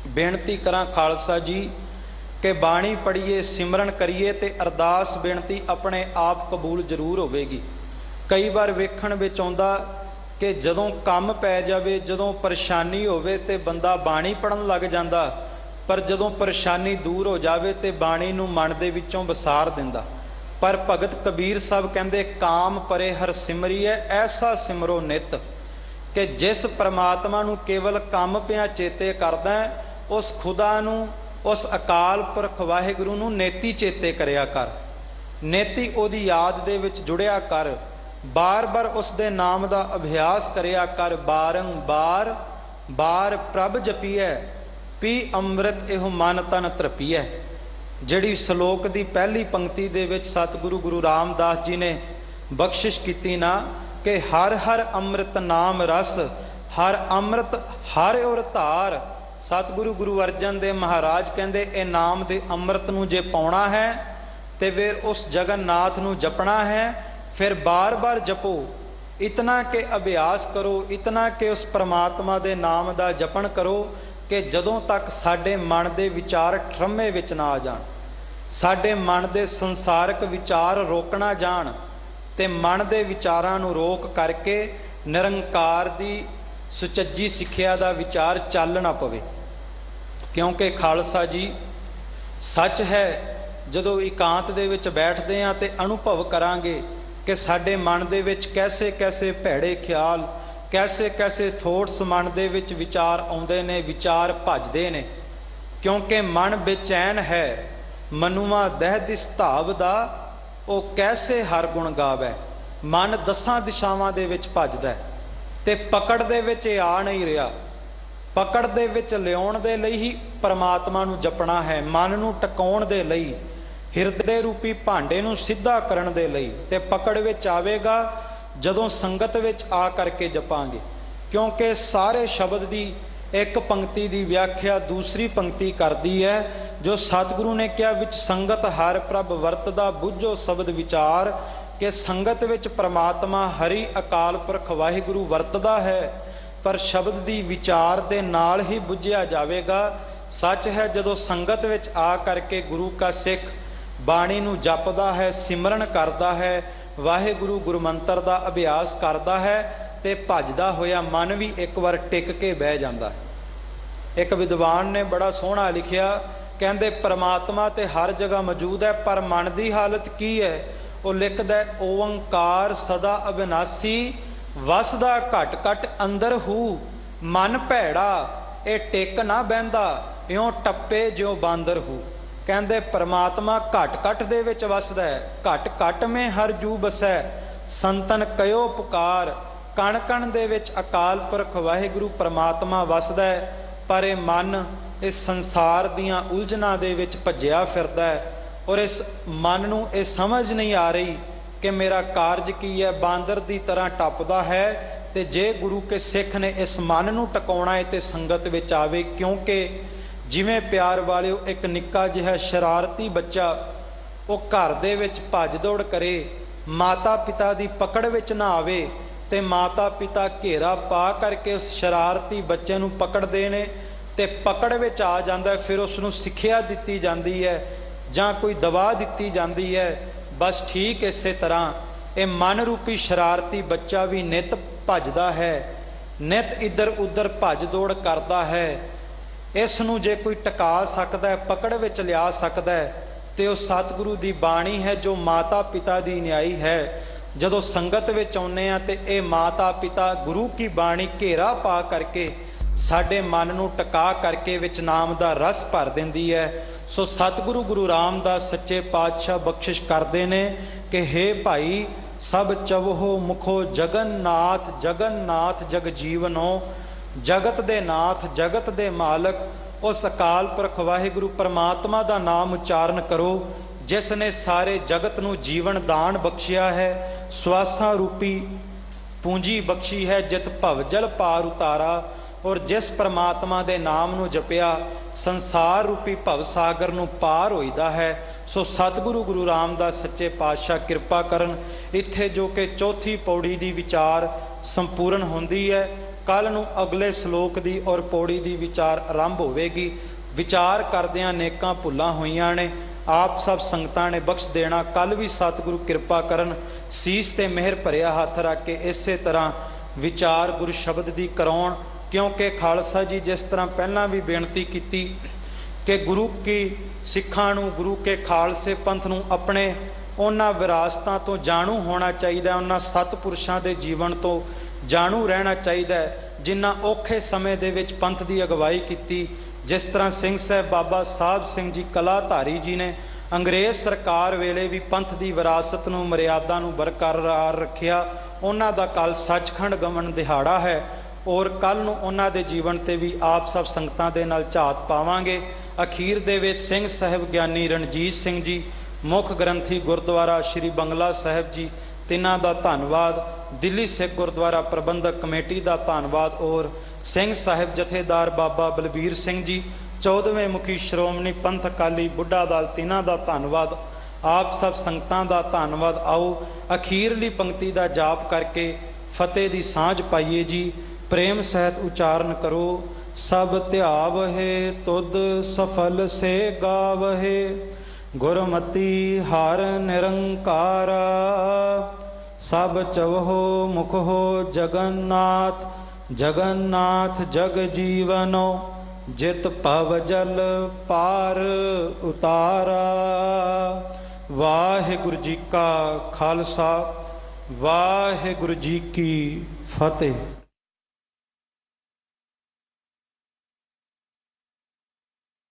ਬੇਨਤੀ ਕਰਾਂ ਖਾਲਸਾ ਜੀ ਕਿ ਬਾਣੀ ਪੜ੍ਹੀਏ, ਸਿਮਰਨ ਕਰੀਏ ਤੇ ਅਰਦਾਸ ਬੇਨਤੀ ਆਪਣੇ ਆਪ ਕਬੂਲ ਜ਼ਰੂਰ ਹੋਵੇਗੀ। ਕਈ ਵਾਰ ਵੇਖਣ ਵਿੱਚ ਆਉਂਦਾ ਕਿ ਜਦੋਂ ਕੰਮ ਪੈ ਜਾਵੇ, ਜਦੋਂ ਪਰੇਸ਼ਾਨੀ ਹੋਵੇ ਤੇ ਬੰਦਾ ਬਾਣੀ ਪੜ੍ਹਨ ਲੱਗ ਜਾਂਦਾ, ਪਰ ਜਦੋਂ ਪਰੇਸ਼ਾਨੀ ਦੂਰ ਹੋ ਜਾਵੇ ਤੇ ਬਾਣੀ ਨੂੰ ਮਨ ਦੇ ਵਿੱਚੋਂ ਵਿਸਾਰ ਦਿੰਦਾ। ਪਰ ਭਗਤ ਕਬੀਰ ਸਾਹਿਬ ਕਹਿੰਦੇ, ਕਾਮ ਪਰੇ ਹਰ ਸਿਮਰੀਐ, ਐਸਾ ਸਿਮਰੋ ਨਿਤ। ਕਿ ਜਿਸ ਪਰਮਾਤਮਾ ਨੂੰ ਕੇਵਲ ਕੰਮ ਪਿਆ ਚੇਤੇ ਕਰਦਾ, ਉਸ ਖੁਦਾ ਨੂੰ, ਉਸ ਅਕਾਲ ਪੁਰਖ ਵਾਹਿਗੁਰੂ ਨੂੰ ਨੇਤੀ ਚੇਤੇ ਕਰਿਆ ਕਰ, ਨੇਤੀ ਉਹਦੀ ਯਾਦ ਦੇ ਵਿੱਚ ਜੁੜਿਆ ਕਰ, ਬਾਰ-ਬਾਰ ਉਸ ਦੇ ਨਾਮ ਦਾ ਅਭਿਆਸ ਕਰਿਆ ਕਰ। ਬਾਰੰਬਾਰ ਬਾਰ ਪ੍ਰਭ ਜਪੀਐ, ਪੀ ਅੰਮ੍ਰਿਤ ਇਹੋ ਮਨ ਤਨ ਤ੍ਰਪੀਐ। ਜਿਹੜੀ ਸ਼ਲੋਕ ਦੀ ਪਹਿਲੀ ਪੰਕਤੀ ਦੇ ਵਿੱਚ ਸਤਿਗੁਰੂ ਗੁਰੂ ਰਾਮਦਾਸ ਜੀ ਨੇ ਬਖਸ਼ਿਸ਼ ਕੀਤੀ ਨਾ ਕਿ ਹਰ ਹਰ ਅੰਮ੍ਰਿਤ ਨਾਮ ਰਸ, ਹਰ ਅੰਮ੍ਰਿਤ ਹਰ ਔਰ ਧਾਰ। ਸਤਿਗੁਰੂ ਗੁਰੂ ਅਰਜਨ ਦੇਵ ਮਹਾਰਾਜ ਕਹਿੰਦੇ ਇਹ ਨਾਮ ਦੇ ਅੰਮ੍ਰਿਤ ਨੂੰ ਜੇ ਪਾਉਣਾ ਹੈ ਤੇ ਫਿਰ ਉਸ ਜਗਨਨਾਥ ਨੂੰ ਜਪਣਾ ਹੈ। ਫਿਰ ਬਾਰ-ਬਾਰ ਜਪੋ, ਇਤਨਾ ਕਿ ਅਭਿਆਸ ਕਰੋ, ਇਤਨਾ ਕਿ ਉਸ ਪਰਮਾਤਮਾ ਦੇ ਨਾਮ ਦਾ ਜਪਣ ਕਰੋ ਕਿ ਜਦੋਂ ਤੱਕ ਸਾਡੇ ਮਨ ਦੇ ਵਿਚਾਰ ਠਰਮੇ ਵਿੱਚ ਨਾ ਆ ਜਾਣ, ਸਾਡੇ ਮਨ ਦੇ ਸੰਸਾਰਕ ਵਿਚਾਰ ਰੋਕ ਨਾ ਜਾਣ, ਤੇ ਮਨ ਦੇ ਵਿਚਾਰਾਂ ਨੂੰ ਰੋਕ ਕਰਕੇ ਨਿਰੰਕਾਰ ਦੀ ਸੁਚੱਜੀ ਸਿੱਖਿਆ ਦਾ ਵਿਚਾਰ ਚੱਲ ਨਾ ਪਵੇ। ਕਿਉਂਕਿ ਖਾਲਸਾ ਜੀ ਸੱਚ ਹੈ, ਜਦੋਂ ਇਕਾਂਤ ਦੇ ਵਿੱਚ ਬੈਠਦੇ ਹਾਂ ਤੇ ਅਨੁਭਵ ਕਰਾਂਗੇ ਕਿ ਸਾਡੇ ਮਨ ਦੇ ਵਿੱਚ ਕੈਸੇ ਕੈਸੇ ਭੈੜੇ ਖਿਆਲ, ਕੈਸੇ ਕੈਸੇ ਥੋਟਸ ਮਨ ਦੇ ਵਿੱਚ ਵਿਚਾਰ ਆਉਂਦੇ ਨੇ, ਵਿਚਾਰ ਭੱਜਦੇ ਨੇ। ਕਿਉਂਕਿ ਮਨ ਬੇਚੈਨ ਹੈ, ਮਨੁਆ ਦਹਿ ਦਿਸ ਧਾਵ ਦਾ, ਉਹ ਕੈਸੇ ਹਰ ਗੁਣ ਗਾਵੈ। ਮਨ ਦਸਾਂ ਦਿਸ਼ਾਵਾਂ ਦੇ ਵਿੱਚ ਭੱਜਦਾ ਤੇ ਪਕੜ ਦੇ ਵਿੱਚ ਇਹ ਆ ਨਹੀਂ ਰਿਹਾ। ਪਕੜ ਦੇ ਵਿੱਚ ਲਿਆਉਣ ਦੇ ਲਈ ਹੀ ਪਰਮਾਤਮਾ ਨੂੰ ਜਪਣਾ ਹੈ, ਮਨ ਨੂੰ ਟਿਕਾਉਣ ਦੇ ਲਈ, ਹਿਰਦੇ ਰੂਪੀ ਭਾਂਡੇ ਨੂੰ ਸਿੱਧਾ ਕਰਨ ਦੇ ਲਈ। ਤੇ ਪਕੜ ਵਿੱਚ ਆਵੇਗਾ ਜਦੋਂ ਸੰਗਤ ਵਿੱਚ ਆ ਕਰਕੇ ਜਪਾਂਗੇ। ਕਿਉਂਕਿ ਸਾਰੇ ਸ਼ਬਦ ਦੀ ਇੱਕ ਪੰਕਤੀ ਦੀ ਵਿਆਖਿਆ ਦੂਸਰੀ ਪੰਕਤੀ ਕਰਦੀ ਹੈ, ਜੋ ਸਤਿਗੁਰੂ ਨੇ ਕਿਹਾ ਵਿੱਚ ਸੰਗਤ ਹਰ ਪ੍ਰਭ ਵਰਤਦਾ, ਬੁੱਝੋ ਸ਼ਬਦ ਵਿਚਾਰ। ਕਿ ਸੰਗਤ ਵਿੱਚ ਪਰਮਾਤਮਾ ਹਰੀ ਅਕਾਲ ਪੁਰਖ ਵਾਹਿਗੁਰੂ ਵਰਤਦਾ ਹੈ, ਪਰ ਸ਼ਬਦ ਦੀ ਵਿਚਾਰ ਦੇ ਨਾਲ ਹੀ ਬੁੱਝਿਆ ਜਾਵੇਗਾ। ਸੱਚ ਹੈ ਜਦੋਂ ਸੰਗਤ ਵਿੱਚ ਆ ਕਰਕੇ ਗੁਰੂ ਕਾ ਸਿੱਖ ਬਾਣੀ ਨੂੰ ਜਪਦਾ ਹੈ, ਸਿਮਰਨ ਕਰਦਾ ਹੈ, ਵਾਹਿਗੁਰੂ ਗੁਰਮੰਤਰ ਦਾ ਅਭਿਆਸ ਕਰਦਾ ਹੈ ਤੇ ਭੱਜਦਾ ਹੋਇਆ ਮਨ ਵੀ ਇੱਕ ਵਾਰ ਟਿਕ ਕੇ ਬਹਿ ਜਾਂਦਾ ਹੈ। ਇੱਕ ਵਿਦਵਾਨ ਨੇ ਬੜਾ ਸੋਹਣਾ ਲਿਖਿਆ, ਕਹਿੰਦੇ ਪ੍ਰਮਾਤਮਾ ਤੇ ਹਰ ਜਗ੍ਹਾ ਮੌਜੂਦ ਹੈ, ਪਰ ਮਨ ਦੀ ਹਾਲਤ ਕੀ ਹੈ? ਉਹ ਲਿਖਦਾ ਓੰਕਾਰ ਸਦਾ ਅਬਿਨਾਸੀ, ਵਸਦਾ ਘਟ ਘਟ ਅੰਦਰ ਹੂ, ਮਨ ਭੈੜਾ ਇਹ ਟਿਕ ਨਾ ਬਹਿੰਦਾ, ਇਉਂ ਟੱਪੇ ਜਿਉਂ ਬਾਂਦਰ ਹੂ। ਕਹਿੰਦੇ ਪਰਮਾਤਮਾ ਘਟ ਘਟ ਦੇ ਵਿੱਚ ਵਸਦਾ ਹੈ, ਘਟ ਘਟ ਮੇ ਹਰ ਜੂ ਬਸੈ, ਸੰਤਨ ਕਯੋ ਪੁਕਾਰ, ਕਣ ਕਣ ਦੇ ਵਿੱਚ ਅਕਾਲ ਪੁਰਖ ਵਾਹਿਗੁਰੂ ਪਰਮਾਤਮਾ ਵਸਦਾ ਹੈ। ਪਰ ਇਹ ਮਨ ਇਸ ਸੰਸਾਰ ਦੀਆਂ ਉਲਝਣਾਂ ਦੇ ਵਿੱਚ ਭੱਜਿਆ ਫਿਰਦਾ ਹੈ ਔਰ ਇਸ ਮਨ ਨੂੰ ਇਹ ਸਮਝ ਨਹੀਂ ਆ ਰਹੀ ਕਿ ਮੇਰਾ ਕਾਰਜ ਕੀ ਹੈ, ਬਾਂਦਰ ਦੀ ਤਰ੍ਹਾਂ ਟੱਪਦਾ ਹੈ। ਤੇ ਜੇ ਗੁਰੂ ਕੇ ਸਿੱਖ ਨੇ ਇਸ ਮਨ ਨੂੰ ਟਿਕਾਉਣਾ ਹੈ ਤੇ ਸੰਗਤ ਵਿੱਚ ਆਵੇ, ਕਿਉਂਕਿ ਜਿਵੇਂ ਪਿਆਰ ਵਾਲਿਓ ਇੱਕ ਨਿੱਕਾ ਜਿਹਾ ਸ਼ਰਾਰਤੀ ਬੱਚਾ ਉਹ ਘਰ ਦੇ ਵਿੱਚ ਭੱਜ ਦੌੜ ਕਰੇ, ਮਾਤਾ ਪਿਤਾ ਦੀ ਪਕੜ ਵਿੱਚ ਨਾ ਆਵੇ ਤੇ ਮਾਤਾ ਪਿਤਾ ਘੇਰਾ ਪਾ ਕਰਕੇ ਉਸ ਸ਼ਰਾਰਤੀ ਬੱਚੇ ਨੂੰ ਪਕੜਦੇ ਨੇ ਤੇ ਪਕੜ ਵਿੱਚ ਆ ਜਾਂਦਾ, ਫਿਰ ਉਸ ਨੂੰ ਸਿੱਖਿਆ ਦਿੱਤੀ ਜਾਂਦੀ ਹੈ ਜਾਂ ਕੋਈ ਦਵਾ ਦਿੱਤੀ ਜਾਂਦੀ ਹੈ। ਬਸ ਠੀਕ ਇਸੇ ਤਰ੍ਹਾਂ ਇਹ ਮਨ ਰੂਪੀ ਸ਼ਰਾਰਤੀ ਬੱਚਾ ਵੀ ਨਿਤ ਭੱਜਦਾ ਹੈ, ਨਿਤ ਇੱਧਰ ਉੱਧਰ ਭੱਜ ਦੌੜ ਕਰਦਾ ਹੈ। ਇਸ ਨੂੰ ਜੇ ਕੋਈ ਟਿਕਾ ਸਕਦਾ ਹੈ, ਪਕੜ ਵਿੱਚ ਲਿਆ ਸਕਦਾ ਹੈ, ਤੇ ਉਹ ਸਤਿਗੁਰੂ ਦੀ ਬਾਣੀ ਹੈ ਜੋ ਮਾਤਾ ਪਿਤਾ ਦੀ ਨਿਆਈ ਹੈ। ਜਦੋਂ ਸੰਗਤ ਵਿੱਚ ਆਉਂਦੇ ਆ ਤੇ ਇਹ ਮਾਤਾ ਪਿਤਾ ਗੁਰੂ ਕੀ ਬਾਣੀ ਘੇਰਾ ਪਾ ਕਰਕੇ ਸਾਡੇ ਮਨ ਨੂੰ ਟਿਕਾ ਕਰਕੇ ਵਿੱਚ ਨਾਮ ਦਾ ਰਸ ਭਰ ਦਿੰਦੀ ਹੈ। ਸੋ ਸਤਿਗੁਰੂ ਗੁਰੂ ਰਾਮਦਾਸ ਸੱਚੇ ਪਾਤਸ਼ਾਹ ਬਖਸ਼ਿਸ਼ ਕਰਦੇ ਨੇ ਕਿ ਹੇ ਭਾਈ ਸਭ ਚਵਹੋ ਮੁਖੋ ਜਗਨਨਾਥ, ਜਗਨਨਾਥ ਜਗ ਜੀਵਨੋ, ਜਗਤ ਦੇ ਨਾਥ ਜਗਤ ਦੇ ਮਾਲਕ ਉਸ ਅਕਾਲ ਪੁਰਖ ਵਾਹਿਗੁਰੂ ਪਰਮਾਤਮਾ ਦਾ ਨਾਮ ਉਚਾਰਨ ਕਰੋ, ਜਿਸ ਨੇ ਸਾਰੇ ਜਗਤ ਨੂੰ ਜੀਵਨ ਦਾਨ ਬਖਸ਼ਿਆ ਹੈ, ਸਵਾਸਾਂ ਰੂਪੀ ਪੂੰਜੀ ਬਖਸ਼ੀ ਹੈ, ਜਿਤ ਭਵਜਲ ਪਾਰ ਉਤਾਰਾ। ਔਰ ਜਿਸ ਪਰਮਾਤਮਾ ਦੇ ਨਾਮ ਨੂੰ ਜਪਿਆ ਸੰਸਾਰ ਰੂਪੀ ਭਵ ਸਾਗਰ ਨੂੰ ਪਾਰ ਹੋਈਦਾ ਹੈ। ਸੋ ਸਤਿਗੁਰੂ ਗੁਰੂ ਰਾਮਦਾਸ ਸੱਚੇ ਪਾਤਸ਼ਾਹ ਕਿਰਪਾ ਕਰਨ। ਇੱਥੇ ਜੋ ਕਿ ਚੌਥੀ ਪੌੜੀ ਦੀ ਵਿਚਾਰ ਸੰਪੂਰਨ ਹੁੰਦੀ ਹੈ, ਕੱਲ ਨੂੰ ਅਗਲੇ ਸ਼ਲੋਕ ਦੀ ਔਰ ਪੌੜੀ ਦੀ ਵਿਚਾਰ ਆਰੰਭ ਹੋਵੇਗੀ। ਵਿਚਾਰ ਕਰਦਿਆਂ ਨੇਕਾਂ ਭੁੱਲਾਂ ਹੋਈਆਂ ਨੇ, ਆਪ ਸਭ ਸੰਗਤਾਂ ਨੇ ਬਖਸ਼ ਦੇਣਾ। ਕੱਲ ਵੀ ਸਤਿਗੁਰੂ ਕਿਰਪਾ ਕਰਨ, ਸੀਸ ਤੇ ਮਿਹਰ ਭਰਿਆ ਹੱਥ ਰੱਖ ਕੇ ਇਸੇ ਤਰ੍ਹਾਂ ਵਿਚਾਰ ਗੁਰੂ ਸ਼ਬਦ ਦੀ ਕਰਾਉਣ। ਕਿਉਂਕਿ ਖਾਲਸਾ ਜੀ ਜਿਸ ਤਰ੍ਹਾਂ ਪਹਿਲਾਂ ਵੀ ਬੇਨਤੀ ਕੀਤੀ ਕਿ ਗੁਰੂ ਕੀ ਸਿੱਖਾਂ ਨੂੰ, ਗੁਰੂ ਕੇ ਖਾਲਸੇ ਪੰਥ ਨੂੰ ਆਪਣੇ ਉਹਨਾਂ ਵਿਰਾਸਤਾਂ ਤੋਂ ਜਾਣੂ ਹੋਣਾ ਚਾਹੀਦਾ, ਉਹਨਾਂ ਸਤਿਪੁਰਸ਼ਾਂ ਦੇ ਜੀਵਨ ਤੋਂ ਜਾਣੂ ਰਹਿਣਾ ਚਾਹੀਦਾ ਜਿਨ੍ਹਾਂ ਔਖੇ ਸਮੇਂ ਦੇ ਵਿੱਚ ਪੰਥ ਦੀ ਅਗਵਾਈ ਕੀਤੀ। ਜਿਸ ਤਰ੍ਹਾਂ ਸਿੰਘ ਸਾਹਿਬ ਬਾਬਾ ਸਾਹਿਬ ਸਿੰਘ ਜੀ ਕਲਾਧਾਰੀ ਜੀ ਨੇ ਅੰਗਰੇਜ਼ ਸਰਕਾਰ ਵੇਲੇ ਵੀ ਪੰਥ ਦੀ ਵਿਰਾਸਤ ਨੂੰ, ਮਰਿਆਦਾ ਨੂੰ ਬਰਕਰਾਰ ਰੱਖਿਆ। ਉਹਨਾਂ ਦਾ ਕੱਲ ਸੱਚਖੰਡ ਗਮਨ ਦਿਹਾੜਾ ਹੈ ਔਰ ਕੱਲ ਨੂੰ ਉਹਨਾਂ ਦੇ ਜੀਵਨ ਤੇ ਵੀ ਆਪ ਸਭ ਸੰਗਤਾਂ ਦੇ ਨਾਲ ਝਾਤ ਪਾਵਾਂਗੇ। ਅਖੀਰ ਦੇ ਵਿੱਚ ਸਿੰਘ ਸਾਹਿਬ ਗਿਆਨੀ ਰਣਜੀਤ ਸਿੰਘ ਜੀ ਮੁੱਖ ਗ੍ਰੰਥੀ ਗੁਰਦੁਆਰਾ ਸ਼੍ਰੀ ਬੰਗਲਾ ਸਾਹਿਬ ਜੀ, ਤਿੰਨਾਂ ਦਾ ਧੰਨਵਾਦ। ਦਿੱਲੀ ਸਿੱਖ ਗੁਰਦੁਆਰਾ ਪ੍ਰਬੰਧਕ ਕਮੇਟੀ ਦਾ ਧੰਨਵਾਦ ਔਰ ਸਿੰਘ ਸਾਹਿਬ ਜਥੇਦਾਰ ਬਾਬਾ ਬਲਬੀਰ ਸਿੰਘ ਜੀ 14ਵੇਂ ਮੁਖੀ ਸ਼੍ਰੋਮਣੀ ਪੰਥ ਅਕਾਲੀ ਬੁੱਢਾ ਦਲ, ਤਿੰਨਾਂ ਦਾ ਧੰਨਵਾਦ। ਆਪ ਸਭ ਸੰਗਤਾਂ ਦਾ ਧੰਨਵਾਦ। ਆਓ ਅਖੀਰਲੀ ਪੰਕਤੀ ਦਾ ਜਾਪ ਕਰਕੇ ਫਤਿਹ ਦੀ ਸਾਂਝ ਪਾਈਏ ਜੀ। ਪ੍ਰੇਮ ਸਹਿਤ ਉਚਾਰਨ ਕਰੋ। ਸਭ ਧਿਆਵਹਿ ਤੁਧ ਸਫਲ ਸੇ ਗਾਵਹਿ, ਗੁਰਮਤੀ ਹਰ ਨਿਰੰਕਾਰਾ। ਸਭ ਚਵਹੋ ਮੁਖੋ ਜਗਨਨਾਥ, ਜਗਨਨਾਥ ਜਗ ਜੀਵਨੋ, ਜਿਤ ਭਵ ਜਲ ਪਾਰ ਉਤਾਰਾ। ਵਾਹਿਗੁਰੂ ਜੀ ਕਾ ਖਾਲਸਾ, ਵਾਹਿਗੁਰੂ ਜੀ ਕੀ ਫਤਿਹ।